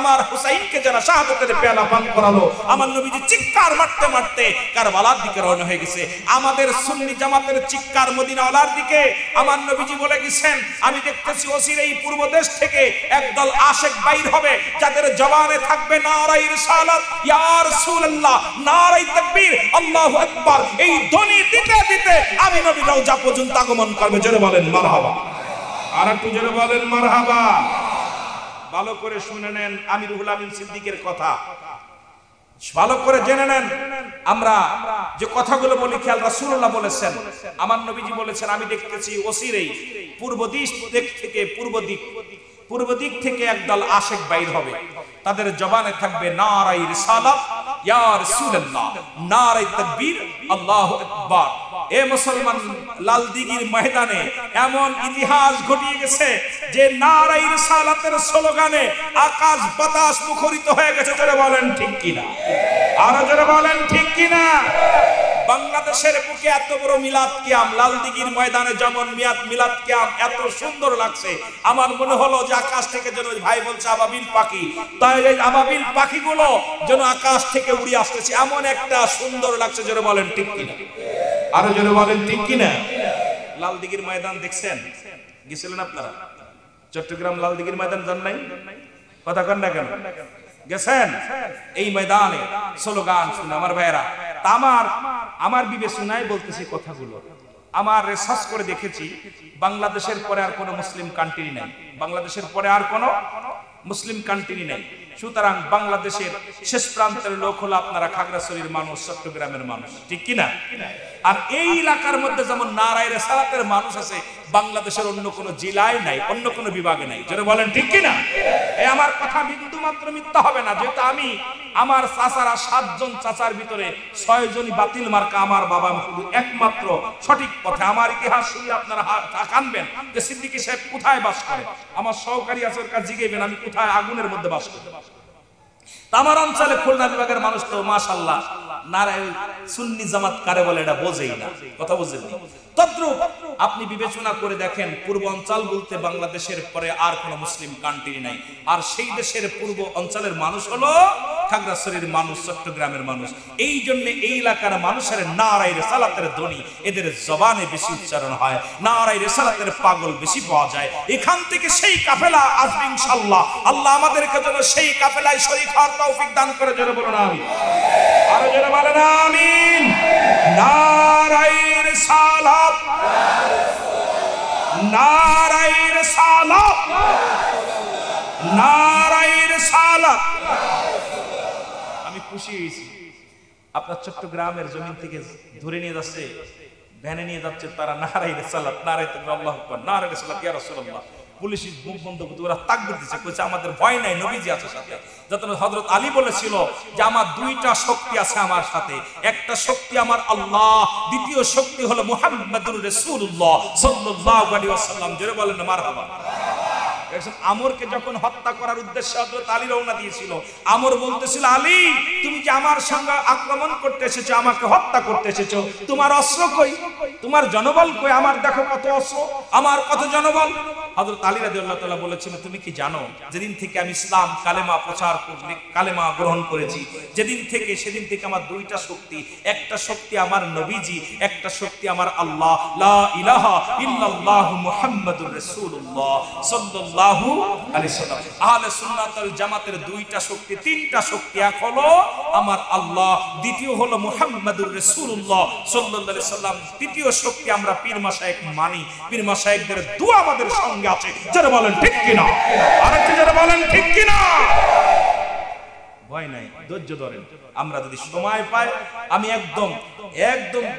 আমার হুসাইনকে যারা শাহাদাতের পেয়ালা পান করালো, আমার নবীজি চিৎকার মারতে মারতে কারবালার দিকে রওনা হয়ে গেছে। আমাদের সুন্নি জামাতের চিৎকার মদিনাওয়ালার দিকে। আমার নবীজি বলে গেছেন, আমি দেখতেছি অচিরেই পূর্ব দেশ থেকে একদল আশিক বাইর হবে, যাদের জবানে থাকবে নারায়ে রিসালাত, ইয়া রাসূলুল্লাহ, নারায়ে তাকবীর, আল্লাহু আকবার। এই ধ্বনি দিতে দিতে আমি নবীর রওজা পর্যন্ত আগমন করবে। জোরে বলেন মারহাবা। আর একটু জোরে বলেন মারহাবা। ভালো করে শুনে নেন আমি রুহুল আমিন সিদ্দিকের কথা, ভালো করে জেনে নেন। আমরা যে কথাগুলো বলি খেয়াল, রাসূলুল্লাহ বলেছেন, আমার নবীজি বলেছেন, আমি দেখতেছি অচিরেই পূর্ব দিক থেকে একদল আশিক বাইর হবে, তাদের জবানে থাকবে নারায়ে রিসালাত, ইয়া রাসূলুল্লাহ, নারায়ে তাকবীর, আল্লাহু আকবার। এ মুসলমান, লালদিঘির ময়দানে এমন ইতিহাস ঘটিয়ে গেছে যে নারায়ে রিসালাতের স্লোগানে আকাশ বাতাস মুখরিত হয়ে গেছে। যারা বলেন ঠিক কিনা? আরো যারা বলেন ঠিক কিনা? বাংলাদেশের বুকে এত বড় মিলাদ কিয়াম, লালদিঘির ময়দানে যেমন মিলাদ কিয়াম এত সুন্দর লাগছে, আমার মনে হলো যে আকাশ থেকে যেন ভাই বলছে আবাবিল পাখি, তাই এই আবাবিল পাখিগুলো যেন আকাশ থেকে উড়ে আসতেছে, এমন একটা সুন্দর লাগছে। যারা বলেন ঠিক কিনা? আরো যারা বলেন ঠিক কিনা? লালদিঘির ময়দান দেখছেন? গেছিলেন আপনারা? চট্টগ্রাম লালদিঘির ময়দান যান নাই? কথা কন না কেন? গেছেন এই ময়দানে স্লোগান শুনে আমার ভাইরা। আমার বিবেচনায় বলতেছি কথাগুলো। আমার রিসার্চ করে দেখেছি বাংলাদেশের পরে আর কোনো মুসলিম কান্ট্রি নাই, বাংলাদেশের পরে আর কোনো মুসলিম কান্ট্রি নাই। সুতরাং বাংলাদেশের শেষ প্রান্তের লোক হলো আপনারা খাগড়াছড়ির মানুষ, চট্টগ্রামের মানুষ, ঠিক কিনা? আর এই এলাকার মধ্যে যেমন নারায়ে রিসালাতের মানুষ আছে, বাংলাদেশের অন্য কোনো জেলায় নাই, অন্য কোনো বিভাগে নাই। যারা বলেন ঠিক কিনা? এই আমার কথা বিন্দু মাত্র মিথ্যা হবে না। যেহেতু আমি আমার চাচারা 7 জন চাচার ভিতরে 6 জনই বাতিল মার্কা, আমার বাবা শুধু একমাত্র সঠিক পথে। আমার ইতিহাস শুনলে আপনারা কানবেন যে সিদ্দিকী সাহেব কোথায় বাস করে। আমার সহকারী আছে, ওর কাছে জিজ্ঞেবেন আমি কোথায় আগুনের মধ্যে বাস করি। আমার অঞ্চলে খুলনা বিভাগের মানুষ তো মাশাআল্লাহ নারায়ে সুন্নি জামাত কারে বলে এটা বোঝেই না, কথা বুঝেননি। তদ্রূপ আপনি বিবেচনা করে দেখেন, পূর্ব অঞ্চল বলতে বাংলাদেশের পরে আর কোনো মুসলিম কান্ট্রি নাই। আর সেই দেশের পূর্ব অঞ্চলের মানুষ হলো খাগড়াছড়ির মানুষ, চট্টগ্রামের মানুষ। এই জন্য এই এলাকার মানুষের নারায়ে রিসালাতের ধ্বনি এদের জবানে বেশি উচ্চারণ হয়, নারায়ে রিসালাতের পাগল বেশি পাওয়া যায়। এখান থেকে সেই কাফেলা আসবে ইনশাআল্লাহ। আল্লাহ আমাদেরকে যেন সেই কাফেলায় শরীক হওয়ার তৌফিক দান করে। জোরে বলুন আমিন। আরো জোরে বলেন আমিন। নারায়ে রিসালাত, নারায়ে রিসালাত, নারায়ে রিসালাত। আমি খুশি হয়েছি আপনার চট্টগ্রামের জমিন থেকে ধরে নিয়ে যাচ্ছে, ভ্যানে নিয়ে যাচ্ছে তারা নারায়ে রিসালাত, নারায়ে তাকবীর, আল্লাহু আকবার, নারায়ে রিসালাত ইয়া রাসূলুল্লাহ। পুলিশের মুখ বন্ধ করতে ওরা তাকবীর দিচ্ছে, কইছে আমাদের ভয় নাই, নবীজি আছে সাথে। যখন হযরত আলী বলেছিল যে আমার 2টা শক্তি আছে আমার সাথে, একটা শক্তি আমার আল্লাহ, দ্বিতীয় শক্তি হলো মুহাম্মাদুর রাসূলুল্লাহ সাল্লাল্লাহু আলাইহি ওয়াসাল্লাম। জোরে বলেন না মারহাবা। আমরকে যখন হত্যা করার উদ্দেশ্যে হযরত আলী রওনা দিয়েছিল, আমর বলতেছিল আলী তুমি যে আমার সঙ্গে আক্রমণ করতে এসেছো, আমাকে হত্যা করতে এসেছো, তোমার অস্ত্র কই, তোমার জনবল কই, আমার দেখো কত অস্ত্র, আমার কত জনবল। হযরত আলী রাদিয়াল্লাহু তাআলা বলেছিলেন তুমি কি জানো যেদিন থেকে আমি ইসলাম কালেমা প্রচার করি, কালেমা গ্রহণ করেছি, যেদিন থেকে সেদিন থেকে আমার 2টা শক্তি, একটা শক্তি আমার নবীজি, একটা শক্তি আমার আল্লাহ, লা ইলাহা ইল্লাল্লাহু মুহাম্মাদুর রাসূলুল্লাহ সাল্লাল্লাহু আলাইহি ওয়াসাল্লাম। আহলে সুন্নাত ওয়াল জামাতের 2টা শক্তি, 3টা শক্তি, এক হলো আমার আল্লাহ, দ্বিতীয় হলো মুহাম্মাদুর রাসূলুল্লাহ সাল্লাল্লাহু আলাইহি ওয়াসাল্লাম, তৃতীয় শক্তি আমরা পীর মাশায়েখ মানি, পীর মাশায়েখদের দোয়া আমাদের সঙ্গে আছে। যারা বলেন ঠিক কিনা, আরেকটু যারা বলেন ঠিক কিনা। ভয় নাই, ধৈর্য ধরেন। আমরা যদি সময় পাই আমি একদম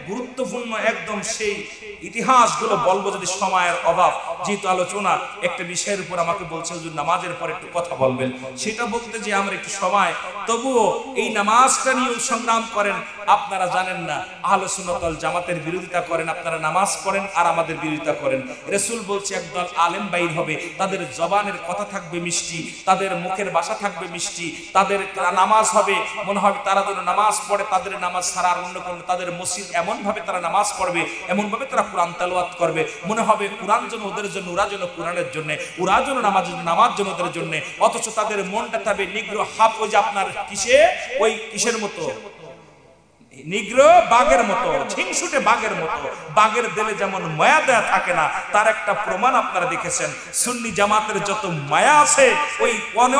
গুরুত্বপূর্ণ একদম সেই ইতিহাসগুলো বলবো, যদি সময়ের অভাব, যেহেতু আলোচনা একটা বিষয়ের উপর আমাকে বলছে হুজুর নামাজের পর একটু কথা বলবেন, সেটা বলতে যে আমরা একটু সময়, তবুও এই নামাজটা নিয়ে সংগ্রাম করেন। আপনারা জানেন না আহলে সুন্নাত ওয়াল জামাতের বিরোধিতা করেন, আপনারা নামাজ পড়েন আর আমাদের বিরোধিতা করেন। রাসূল বলছে একদল আলেম বাইর হবে, তাদের জবানের কথা থাকবে মিষ্টি, তাদের মুখের ভাষা থাকবে মিষ্টি, তাদের নামাজ হবে মনে হবে তারা যেন নামাজ পড়ে, তাদের নামাজ ছাড়া আর অন্য কোনো, তাদের মসজিদ এমন ভাবে তারা নামাজ পড়বে, এমন ভাবে তারা কোরআন তেলাওয়াত করবে, মনে হবে কোরআন যেন ওদের জন্য, ওরা যেন কোরআনের জন্য, ওরা যেন নামাজ যেন ওদের জন্য। অথচ তাদের মনটা থাকবে নিগ্রো হাফ, ওই যে আপনার কিসে, ওই কিসের মতো, নিগ্রো বাঘের মতো, ঝিংসুটে বাঘের মতো। বাঘের দেলে যেমন মায়া দেয়া থাকে না, তার একটা প্রমাণ আপনারা দেখেছেন। সুন্নি জামাতের যত মায়া আছে, ওই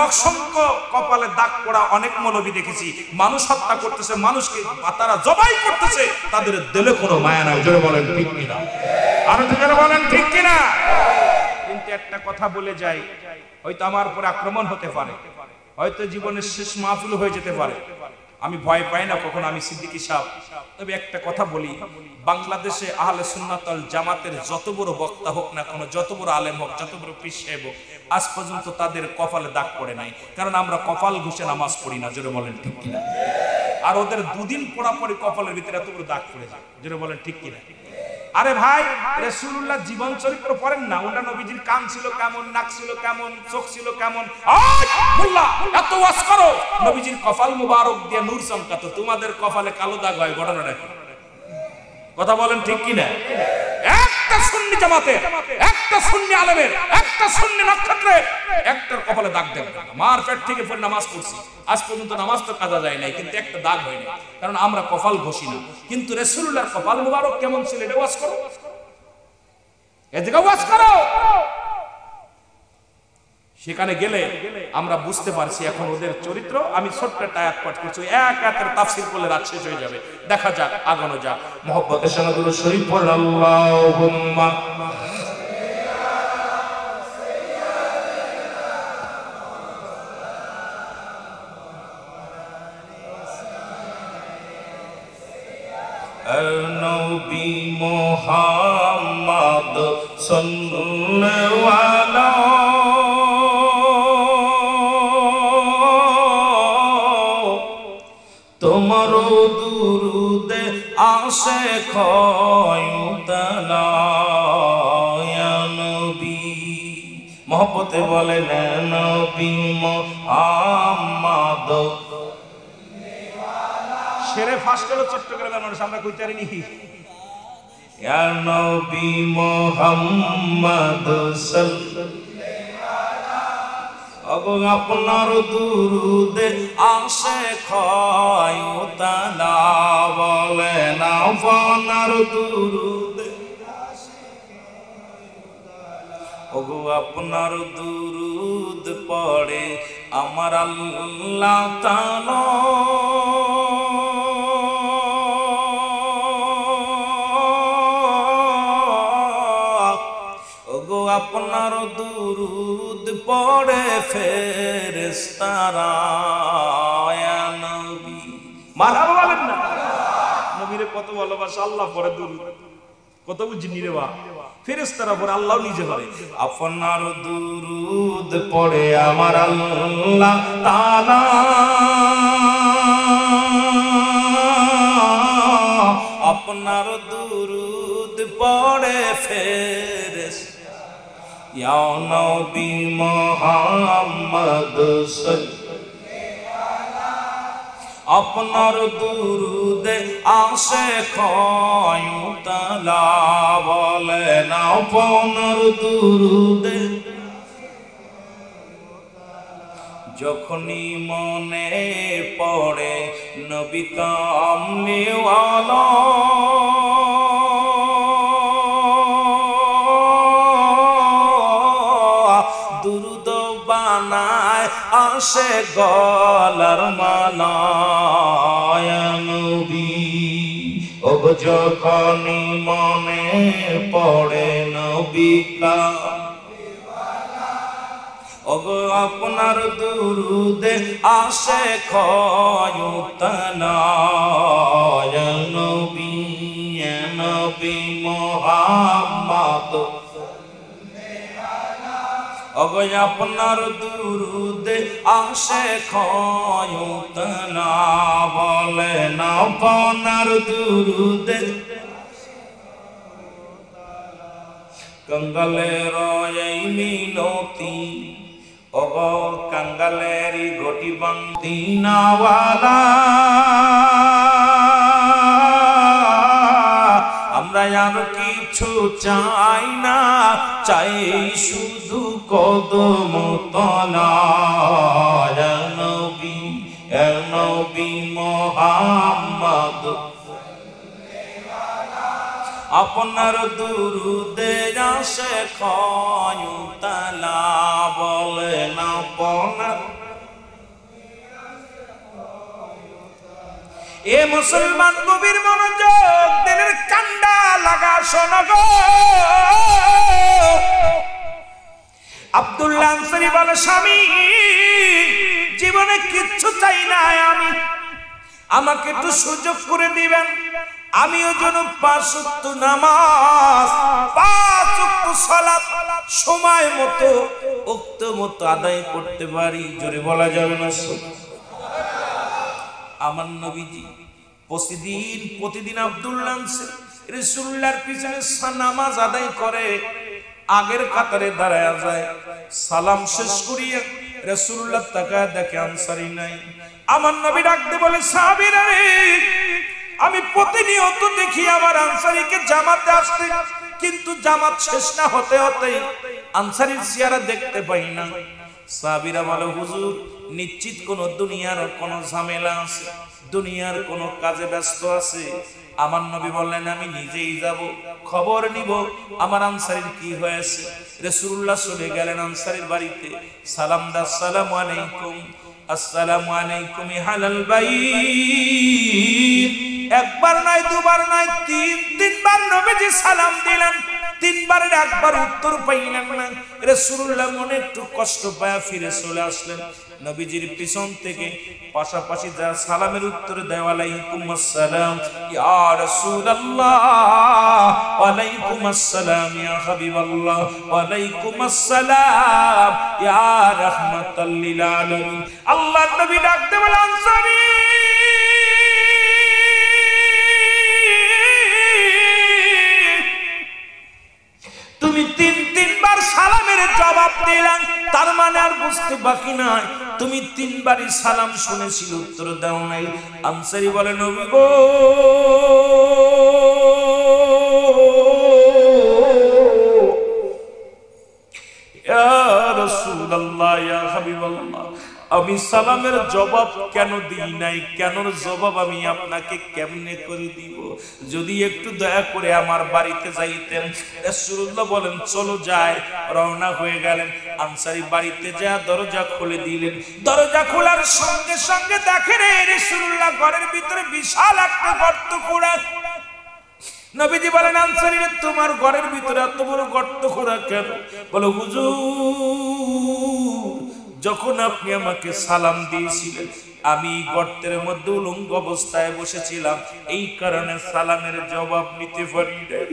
অসংখ্য কপালে দাগ পড়া অনেক মৌলবী দেখেছি, মানুষ হত্যা করতেছে, মানুষকে তারা জবাই করতেছে, তাদের দেলে কোনো মায়া নাই। জোরে বলেন ঠিক কিনা, আর জোরে বলেন ঠিক কিনা। কিন্তু একটা কথা বলে যাই, হয়তো আমার উপর আক্রমণ হতে পারে, হয়তো জীবনের শেষ মাহফিল হয়ে যেতে পারে, আমি ভয় পাই না কখনো, আমি সিদ্দিকী সাহেব। তবে একটা কথা বলি, বাংলাদেশে আহলে সুন্নাত ওয়াল জামাতের যত বড় বক্তা হোক না কোনো, যত বড় আলেম হোক, যত বড় পীর সাহেব হোক, আজ পর্যন্ত তাদের কপালে দাগ পড়ে নাই, কারণ আমরা কপাল ঘষে নামাজ পড়ি না। জোরে বলেন ঠিক কিনা। আর ওদের 2 দিন পড়া পরে কপালের ভিতরে এত বড় দাগ পড়ে যায়। জোরে বলেন ঠিক কিনা। আরে ভাই, রাসূলুল্লাহ জীবন চরিত্র পড়েন না, ওটা নবীজির কান ছিল কেমন, নাক ছিল কেমন, চোখ ছিল কেমন। মোল্লা এত ওয়াজ করো, নবীজির কপাল মুবারক দিয়ে নূর চমকাতো, তোমাদের কপালে কালো দাগ হয়, ঘটনাটা কি? কথা বলেন ঠিক কিনা। একটা সুন্নি জামাতের, একটা সুন্নি আলেমের, একটা সুন্নি নক্ষত্রের একটার কপালে দাগ দেন না। মার পেট থেকে পড়ে নামাজ পড়ছি, আজ পর্যন্ত নামাজ তো কাজা যায় নাই, কিন্তু একটা দাগ হয় না, কারণ আমরা কপাল ঘষি না। কিন্তু রাসূলুল্লাহর কপাল মুবারক কেমন ছিল এটা ওয়াজ করো, এদিকে ওয়াজ করো। সেখানে গেলে আমরা বুঝতে পারছি এখন ওদের চরিত্র। আমি ছোট্ট একটা আয়াত পাঠ করছি, এক আয়াতের তাফসীর করলে রাত শেষ হয়ে যাবে। দেখা যাক, আগানো যাক। মুহাব্বতের সঙ্গে দুরূদ শরীফ পড়ুন। আল্লাহুম্মা নবী মুহাম্মদ সাল্লাল্লাহু আলাইহি তোমার দুরুদে আসে খয়ুতলা ইয়া নবী। মহব্বতে বলেন নবী মুহাম্মদ। সেরে ফার্স্ট হলো চট্টগ্রামের মানুষ, আমরা কইতে পারিনি। ইয়া নবী মুহাম্মদ সাল্লাল্লাহু আপনার দুরুদে আসে খয়ুতলা বলেন আপনার দুরুদে ওগো আপনার দুরুদ পড়ে আমার আল্লাহ তাআলা। আপনার দুরুদ পড়ে ফেরেশতারা ইয়া নবী। মারহাবা বলেন না। নবীরে কত ভালোবাসা, আল্লাহ পড়ে দুরুদ, কত বুঝিনি রে বা। ফেরেশতারা পড়ে, আল্লাহ নিজে পড়ে। আপনার দুরুদ পড়ে আমার আল্লাহ তাআলা, আপনার দুরুদ পড়ে ফেরেশতা। ইয়া নবী মুহাম্মদ সাল্লাল্লাহু আপনার দুরুদে আসে খয়ুতলা বলেন আপনার দুরুদে যখনই মনে পড়ে নবী কামলিওয়ালা দুরুদ বানায় আসে গলার মালা ইয়া নবী। ও যখনই মনে পড়ে নবী ওগো আপনার দুরুদে আসে খয়ুতলা ইয়া নবী। ইয়া নবী মুহাম্মদ ওগো আপনার দুরুদে আসে খয়ুতলা বলেন আপনার দুরুদে कंगालेर मिनती ओग कंगालेरी घटी बंदी नावाला আমরা আর কিছু চাই না, চাই শুধু কদম তলা ইয়া নবী মুহাম্মদ আপনার দুরুদে আসে খয়ুতলা বলেন আপনার। এ মুসলমান গভীর মনোযোগ দিলের কান্ডা লাগা শোনো গো। আব্দুল্লাহ আনসারী বলে স্বামী জীবনে কিচ্ছু চাই না আমি, আমাকে একটু সুযোগ করে দিবেন, আমিও যেন 5 ওয়াক্ত নামাজ 5 ওয়াক্ত সালাত সময় মতো ওক্ত মতো আদায় করতে পারি। জোরে বলা যাবে না আমার নবীজি প্রতিদিন আব্দুল্লাহ আনসারী রাসূলুল্লাহর পিছনে নামাজ আদায় করে, আগের কাতারে দাঁড়ায়া যায়, সালাম শেষ করিয়া রাসূলুল্লাহ তাকায় দেখে আনসারী নাই। আমার নবী ডাকতে বলে সাহাবীরা রে, আমি প্রতিনিয়ত দেখি আমার আনসারীকে জামাতে আসতে, কিন্তু জামাত শেষ না হতে হতে আনসারীর চেহারা দেখতে পাই না। সাহাবীরা বলে হুজুর নিশ্চিত কোন দুনিয়ার কোন ঝামেলা আছে, দুনিয়ার কোন কাজে ব্যস্ত আছে। আমার নবী বললেন আমি নিজেই যাব, খবর নিব আমার আনসারীর কি হয়েছে। রাসূলুল্লাহ চলে গেলেন আনসারীর বাড়িতে, সালাম দা, আসসালামু আলাইকুম, আসসালামু আলাইকুম হালাল বাইত। একবার নয়, দুবার নয়, তিনবার নবীজি সালাম দিলেন। তিনবারের একবার উত্তর পাইলেন না। রাসূলুল্লাহ মনে একটু কষ্ট পায় ফিরে চলে আসলেন। নবীজির পিছন থেকে পাশাপাশি যা সালামের উত্তর দেয়, আলাইকুম আসসালাম ইয়া রাসূলুল্লাহ, ওয়ালাইকুম আসসালাম ইয়া হাবিবাল্লাহ, ওয়ালাইকুম আসসালাম ইয়া রাহমাতাল লিল আলামিন। আল্লাহর নবী ডাকতে বলেন, আনসারী তুমি তিনবার সালামের জবাব দিলাম, তার মানে আর বুঝতে বাকি নাই তুমি তিনবারই সালাম শুনেছিল, উত্তর দাও নাই। আনসারী বলে, নবী গো, ইয়া রাসূলুল্লাহ, ইয়া হাবিবাল্লাহ, আমি সালামের জবাব কেন দিই নাই, কেন জবাব আমি আপনাকে কেমনে করে দিব? যদি একটু দয়া করে আমার বাড়িতে যাইতেন। রাসূলুল্লাহ বলেন, চলো যাই। রওনা হয়ে গেলেন। আনসারী বাড়িতে যা দরজা খুলে দিলেন। দরজা খোলার সঙ্গে সঙ্গে দেখেন রাসূলুল্লাহ ঘরের ভিতরে বিশাল একটা গর্ত খোঁড়া। নবীজি বলেন, আনসারী তোমার ঘরের ভিতরে এত বড় গর্ত খোঁড়া কেন? বলে, হুজুর, যখন আপনি আমাকে সালাম দিয়েছিলেন আমি গর্তের মধ্যে উলঙ্গ অবস্থায় বসেছিলাম, এই কারণে সালামের জবাব নিতে পারি নাই।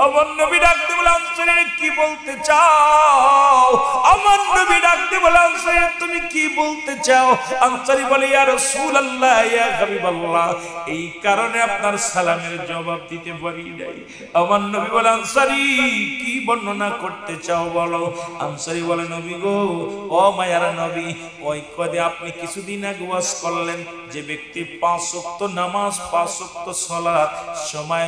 আমার নবী ডাকতে বলে, আনসারী কি বলতে চাও? আমার নবী ডাকতে বলে, আনসারী তুমি কি বলতে চাও? আনসারী বলে, ইয়া রাসূলুল্লাহ, ইয়া হাবিবাল্লাহ, এই কারণে আপনার সালামের জবাব দিতে পারি নাই। আমার নবী বলে, আনসারী কি বর্ণনা করতে চাও বলো। আনসারী বলে, নবী গো, ও মায়ার নবী, ওই কদে আপনি কিছুদিন আগে ওয়াজ করলেন যে ব্যক্তি 5 ওয়াক্ত নামাজ, 5 ওয়াক্ত সালাত সময়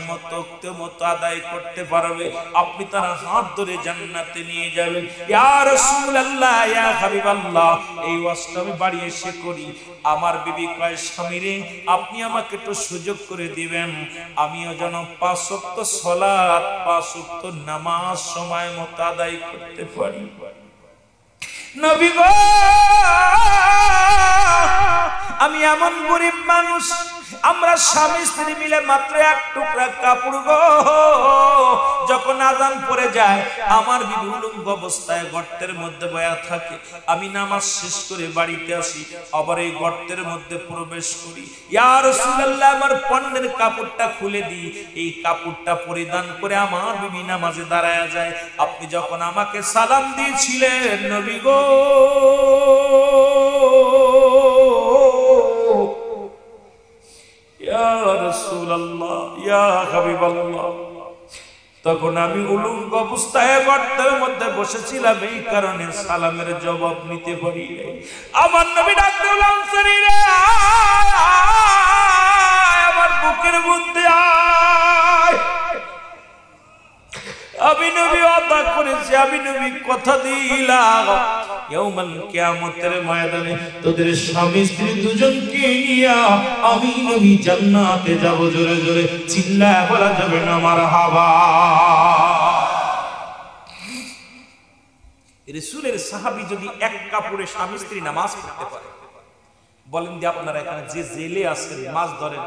মতো আদায় করতে পারবে, আপনি তার হাত ধরে জান্নাতে নিয়ে যাবেন। ইয়া রাসূলুল্লাহ, ইয়া হাবিবাল্লাহ, এই ওয়াজটা আমি বাড়ি এসে করি। আমার বিবি কয়, স্বামীরে আপনি আমাকে একটু সুযোগ করে দিবেন, আমিও যেন 5 ওয়াক্ত সালাত, 5 ওয়াক্ত নামাজ সময় মতো আদায় করতে পারি। নবী গো, আমি এমন গরিব মানুষ, আমরা স্বামী স্ত্রী মিলে মাত্র এক টুকরা কাপড় গো। যখন আযান পড়ে যায় আমার বিবি উলঙ্গ অবস্থায় গর্তের মধ্যে বয়া থাকে, আমি নামাজ শেষ করে বাড়িতে আসি, আবার এই গর্তের মধ্যে প্রবেশ করি। ইয়া রাসূলুল্লাহ, আমার পণ্যের কাপড়টা খুলে দিই, এই কাপড়টা পরিধান করে আমার বিবি নামাজে দাঁড়ায় যায়। আপনি যখন আমাকে সালাম দিয়েছিলেন নবী গো, ইয়া রাসূলুল্লাহ, ইয়া হাবিবাল্লাহ, তখন আমি উলঙ্গ অবস্থায় গর্তের মধ্যে বসেছিলাম, এই কারণে সালামের জবাব নিতে পারি নাই। আমার নবী ডাকতে বললেন, আনসারী রে, আমার বুকের মধ্যে আয়। আমি নবী ওয়াদা করেছি, আমি নবী কথা দিলাম, ইয়াউমাল কিয়ামতের ময়দানে তোদের স্বামী স্ত্রী দুজনকে নিয়ে আমি নবী জান্নাতে যাব। জোরে জোরে চিল্লায় বলা যাবে না মারহাবা। রাসূলের সাহাবী যদি এক কাপড়ে স্বামী স্ত্রী নামাজ পড়তে পারে, বলেন যে আপনারা এখানে যে জেলে আছেন, মাছ ধরেন,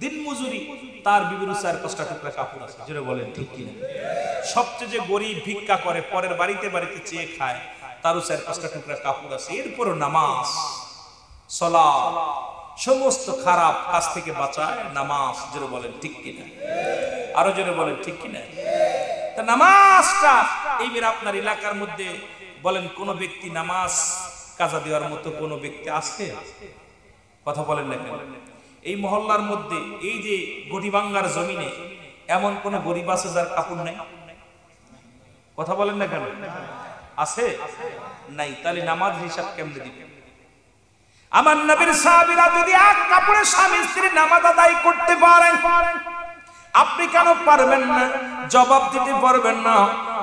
দিন মজুরি, তার বিবির 4-5টা টুকরা কাপড় আছে। জোরে বলেন ঠিক কিনা? সবচেয়ে যে গরিব ভিক্ষা করে, পরের বাড়িতে বাড়িতে চেয়ে খায়, তারও 4-5টা টুকরা কাপড় আছে। এরপরও নামাজ, সালাত, সমস্ত খারাপ কাজ থেকে বাঁচায় নামাজ। জোরে বলেন ঠিক কিনা? আরো জোরে বলেন ঠিক কিনা? তা নামাজটা এইবার আপনার এলাকার মধ্যে বলেন কোন ব্যক্তি নামাজ কাজা দেওয়ার মতো কোন ব্যক্তি আছে? কথা বলেন না কেন? এই মহল্লার মধ্যে, এই যে গড়িবাঙ্গার জমিনে এমন কোন গরিব আছে যার কাপড় নাই? কথা বলেন না কেন? আছে? নাই। তাহলে নামাজ হিসাব কেমনে দিবেন? আমার নবীর সাহাবীরা যদি এক কাপড়ে স্বামী স্ত্রী নামাজ আদায় করতে পারেন, আপনি কেন পারবেন না? জবাব দিতে পারবেন না?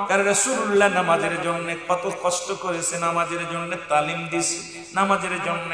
কারণ রাসূলুল্লাহ নামাজের জন্য কত কষ্ট করেছে, নামাজের জন্য তালিম দিয়েছে, নামাজের জন্য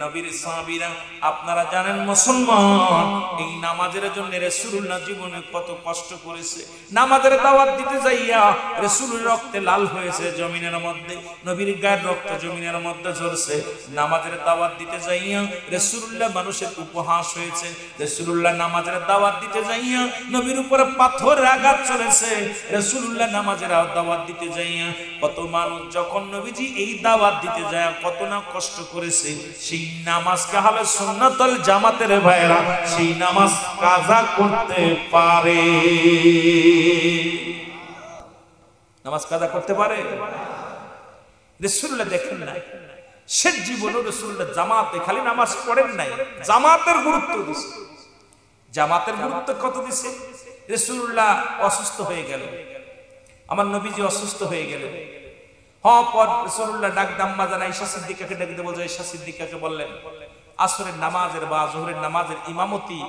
নবীর সাহাবীরা। আপনারা জানেন মুসলমান, এই নামাজের জন্য রাসূলুল্লাহ জীবনে কত কষ্ট করেছে। নামাজের দাওয়াত দিতে যাইয়া রাসূলের রক্তে লাল হয়েছে জমিনের মধ্যে, নবীর গায়ের রক্ত জমিনের মধ্যে ঝরছে। নামাজের দাওয়াত দিতে যাইয়া রাসূলুল্লাহ মানুষের উপহাস হয়েছে। রাসূলুল্লাহ নামাজের দাওয়াত দিতে যাইয়া নবীর উপরে পাথরের আঘাত চলেছে। রাসূলুল্লাহ নামাজের দাওয়াত দিতে যাইয়া কত মানুষ যখন নবীজি এই দাওয়াত দিতে যায় কত না কষ্ট করেছে। সেই নামাজকে আহলে সুন্নাতুল জামাতের ভাইরা সেই নামাজ কাজা করতে পারে, নামাজ কাজা করতে পারে। রাসূলুল্লাহ দেখেন না, শেষ জীবনে রাসূলুল্লাহ জামাতে খালি নামাজ পড়েন নাই, জামাতের গুরুত্ব দিছে। জামাতের গুরুত্ব কত দিছে? রাসূলুল্লাহ অসুস্থ হয়ে গেল, আমার নবীজি অসুস্থ হয়ে গেলেন। পর রাসূলুল্লাহ ডাক আম্মা জান আয়েশা সিদ্দিকাকে ডাকতে বলছে, আয়েশা সিদ্দিকাকে বললেন আসরের নামাজের বা যোহরের নামাজের ইমামতি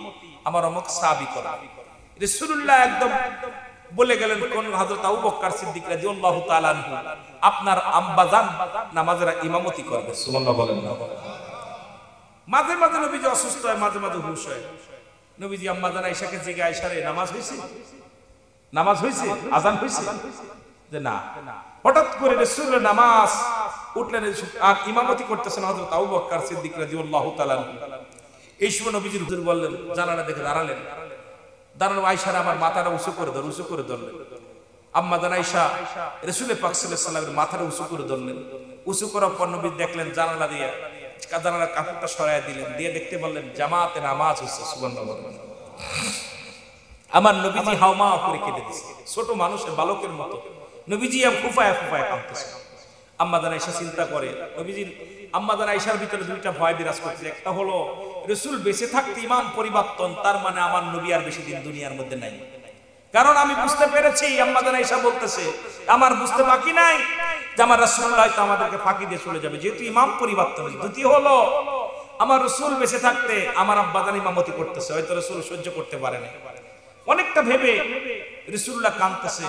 আমার অমুক সাহাবী করে। রাসূলুল্লাহ একদম বলে গেলেন কোন হযরত আবু বকর সিদ্দিক রাদিয়াল্লাহু তাআলা আনহু আপনার আম্মা জান নামাজের ইমামতি করবে। সুবহানাল্লাহ বলেন না। মাঝে মাঝে নবীজি অসুস্থ হয়, মাঝে মাঝে হুশ হয়। নবীজি আম্মা জান আয়েশাকে জিজ্ঞাসা, আয়েশা রে নামাজ হইছে, নামাজ হইছে, আযান হইছে? যে না। হঠাৎ করে রাসূলুল্লাহ নামাজ উঠলেন আর ইমামতি করতেছেন হযরত আবু বকর সিদ্দিক রাদিয়াল্লাহু তাআলা। এই সময় নবীজি হুজুর বললেন, জানালা দেখে দাঁড়ালেন। দাঁড়ানো আয়েশার আমার মাথাটা উঁচু করে ধর, উঁচু করে ধরলেন। আম্মা জান আয়েশা রাসূল পাক সাল্লাল্লাহু আলাইহি ওয়াসাল্লামের মাথাটা উঁচু করে ধরলেন। উঁচু করার পর নবী দেখলেন জানালা দিয়ে, জানালার কাপড়টা সরায় দিলেন, দিয়ে দেখতে বললেন জামাতে নামাজ হচ্ছে। সুবহানাল্লাহ। আমার নবীজি হাওমা করে কেঁদে দিয়েছে, ছোট মানুষের বালকের মতো নবীজি ফুফায় ফুফায় কাঁদতেছে। আম্মা জান আয়েশা চিন্তা করে, নবীজির আম্মা জান আয়েশার ভিতরে দুইটা ভয় বিরাজ করছে। একটা হলো রাসূল বেঁচে থাকতে ইমাম পরিবর্তন, তার মানে আমার নবী আর বেশি দিন দুনিয়ার মধ্যে নাই। কারণ আমি বুঝতে পেরেছি, আম্মা জান আয়েশা বলতেছে আমার বুঝতে বাকি নাই যে আমার রাসূলুল্লাহ হয়তো আমাদেরকে ফাঁকি দিয়ে চলে যাবে, যেহেতু ইমাম পরিবর্তন। দ্বিতীয় হলো আমার রাসূল বেঁচে থাকতে আমার আব্বা জান ইমামতি করতেছে, হয়তো রাসূল সহ্য করতে পারে না। অনেকটা ভেবে রাসূলুল্লাহ কাঁদতেছে।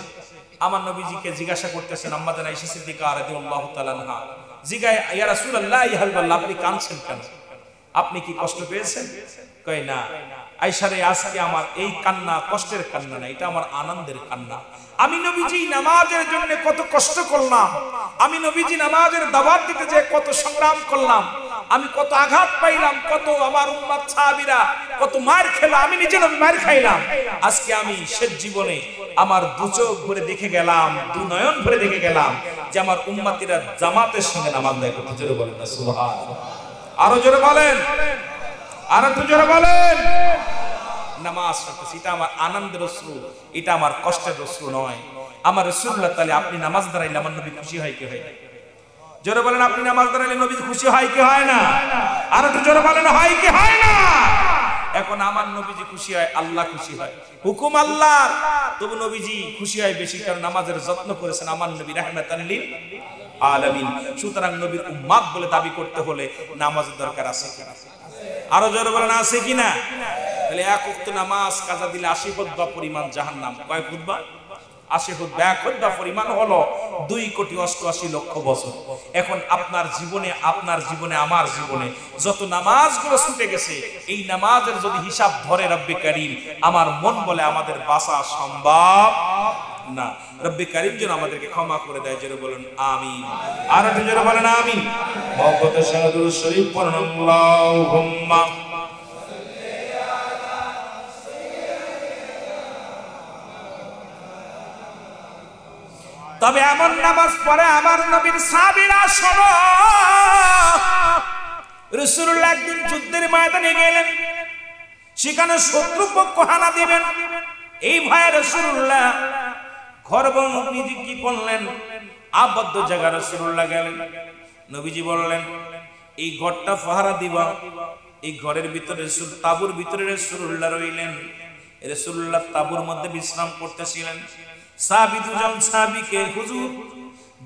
আমার নবীজিকে জিজ্ঞাসা করতেছেন আম্মা জান আয়েশা সিদ্দিকা রাদিয়াল্লাহু তাআলা আনহা, জিগায় ইয়া রাসূলুল্লাহ ইয়া হাবিবাল্লাহ আপনি কাঁদছেন কেন? আপনি কি কষ্ট পেয়েছেন? কয় না আয়েশা রে, আজকে আমার এই কান্না কষ্টের কান্না না, এটা আমার আনন্দের কান্না। আমি নবীজি নামাজের জন্য কত কষ্ট করলাম, আমি নবীজি নামাজের দাওয়াত দিতে যে কত সংগ্রাম করলাম, আমি কত আঘাত পাইলাম, কত আমার উম্মত সাহাবীরা কত মার খেলো, আমি নিজে মার খাইলাম। আজকে আমি শেষ জীবনে আমার দু চোখ ভরে দেখে গেলাম, দু নয়ন ভরে দেখে গেলাম যে আমার উম্মতিরা জামাতের সঙ্গে নামাজ আদায় করতে। জোরে বলেন না সুবহানাল্লাহ। আরো জোরে বলেন, আরো একটু জোরে বলেন। নামাজ পড়তেছি, এটা আমার আনন্দের অশ্রু, এটা আমার কষ্টের অশ্রু নয়। আমার রাসূলুল্লাহ তাআলা আপনি নামাজ দাঁড়াইলে আমার নবী খুশি হয় কি হয় না? জোরে বলেন, আপনি নামাজ দাঁড়াইলে নবী খুশি হয় কি হয় না? আর একটু জোরে বলেন, হয় কি হয় না? এখন আমার নবীজি খুশি হয়, আল্লাহ খুশি হয়, হুকুম আল্লাহর, তবু নবীজি খুশি হয় বেশি, কারণ নামাজের যত্ন করেছেন আমার নবী রাহমাতাল লিল আলামিন। সুতরাং নবীর উম্মত বলে দাবি করতে হলে নামাজের দরকার আছে কিনা? আরো জোরে বলেন আছে কিনা? তাহলে এক ওয়াক্ত নামাজ কাজা দিলে 80 খুতবা পরিমাণ জাহান্নাম। কয় খুতবা? 80 খুতবা। এক খুতবা পরিমাণ হলো 2,88,00,000 বছর। এখন আপনার জীবনে, আপনার জীবনে, আমার জীবনে যত নামাজগুলো ছুটে গেছে, এই নামাজের যদি হিসাব ধরে রব্বে কারীম, আমার মন বলে আমাদের বাঁচা সম্ভব না। রব্বে কারীম যেন আমাদেরকে ক্ষমা করে দেয়। জোরে বলেন আমিন। আর একটু জোরে বলেন আমিন। মহব্বতের সঙ্গে দুরূদ শরীফ পড়ুন। আল্লাহুম্মা তবে এমন নামাজ পড়ে আমার নবীর সাহাবীরা শোনো। রাসূলুল্লাহ একদিন যুদ্ধের ময়দানে গেলেন, সেখানে শত্রুপক্ষ হানা দিবেন, এই ভয়ে রাসূলুল্লাহ ঘর নিজে কি করলেন, আবদ্ধ জায়গা রাসূলুল্লাহ গেলেন। নবীজি বললেন এই ঘরটা পাহারা দিবা। এই ঘরের ভিতরে তাঁবুর ভিতরে রাসূলুল্লাহ রইলেন। রাসূলুল্লাহ তাঁবুর মধ্যে বিশ্রাম করতেছিলেন। সাহাবী দুজন সাহাবীকে হুজুর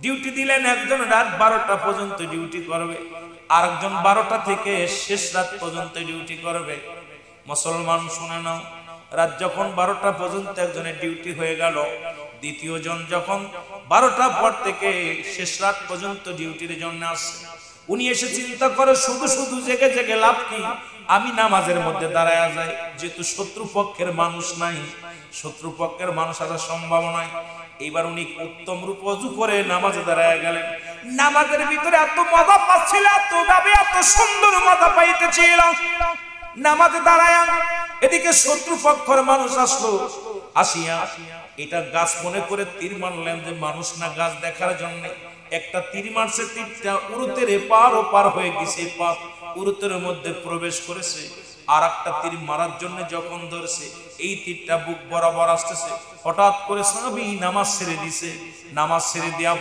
ডিউটি দিলেন, একজন রাত 12টা পর্যন্ত ডিউটি করবে, আরেকজন 12টা থেকে শেষ রাত পর্যন্ত ডিউটি করবে। মুসলমান শুনে নাও, রাত যখন 12টা পর্যন্ত একজনের ডিউটি হয়ে গেল, দ্বিতীয় জন যখন 12টার পর থেকে শেষ রাত পর্যন্ত ডিউটির জন্য আসছে। উনি এসে চিন্তা করে শুধু শুধু জেগে জেগে লাভ কি, আমি নামাজের মধ্যে দাঁড়ায়া যাই, যেহেতু শত্রুপক্ষের মানুষ নাই, শত্রুপক্ষের মানুষ আসার সম্ভাবনায়। এইবার উনি উত্তম রূপ ওযু করে নামাজে দাঁড়ায়া গেলেন। নামাজের ভিতরে এত মজা পাচ্ছিল, এত ভাবে এত সুন্দর মজা পাইতেছিল। নামাজে দাঁড়ায়া এদিকে শত্রুপক্ষের মানুষ আসলো, আসিয়া এটা গাছ মনে করে তীর মারলেন, যে মানুষ না গাছ দেখার জন্য। একটা তীর মারছে, তীরটা উরুতের এপার ওপার হয়ে গেছে, উরুতের মধ্যে প্রবেশ করেছে। আর একটা তীর মারার জন্য যখন ধরছে, এই তীরটা বুক বরাবর আসতেছে। হঠাৎ করে সাহাবী নামাজ ছেড়ে দিছে। নামাজ ছেড়ে দেওয়া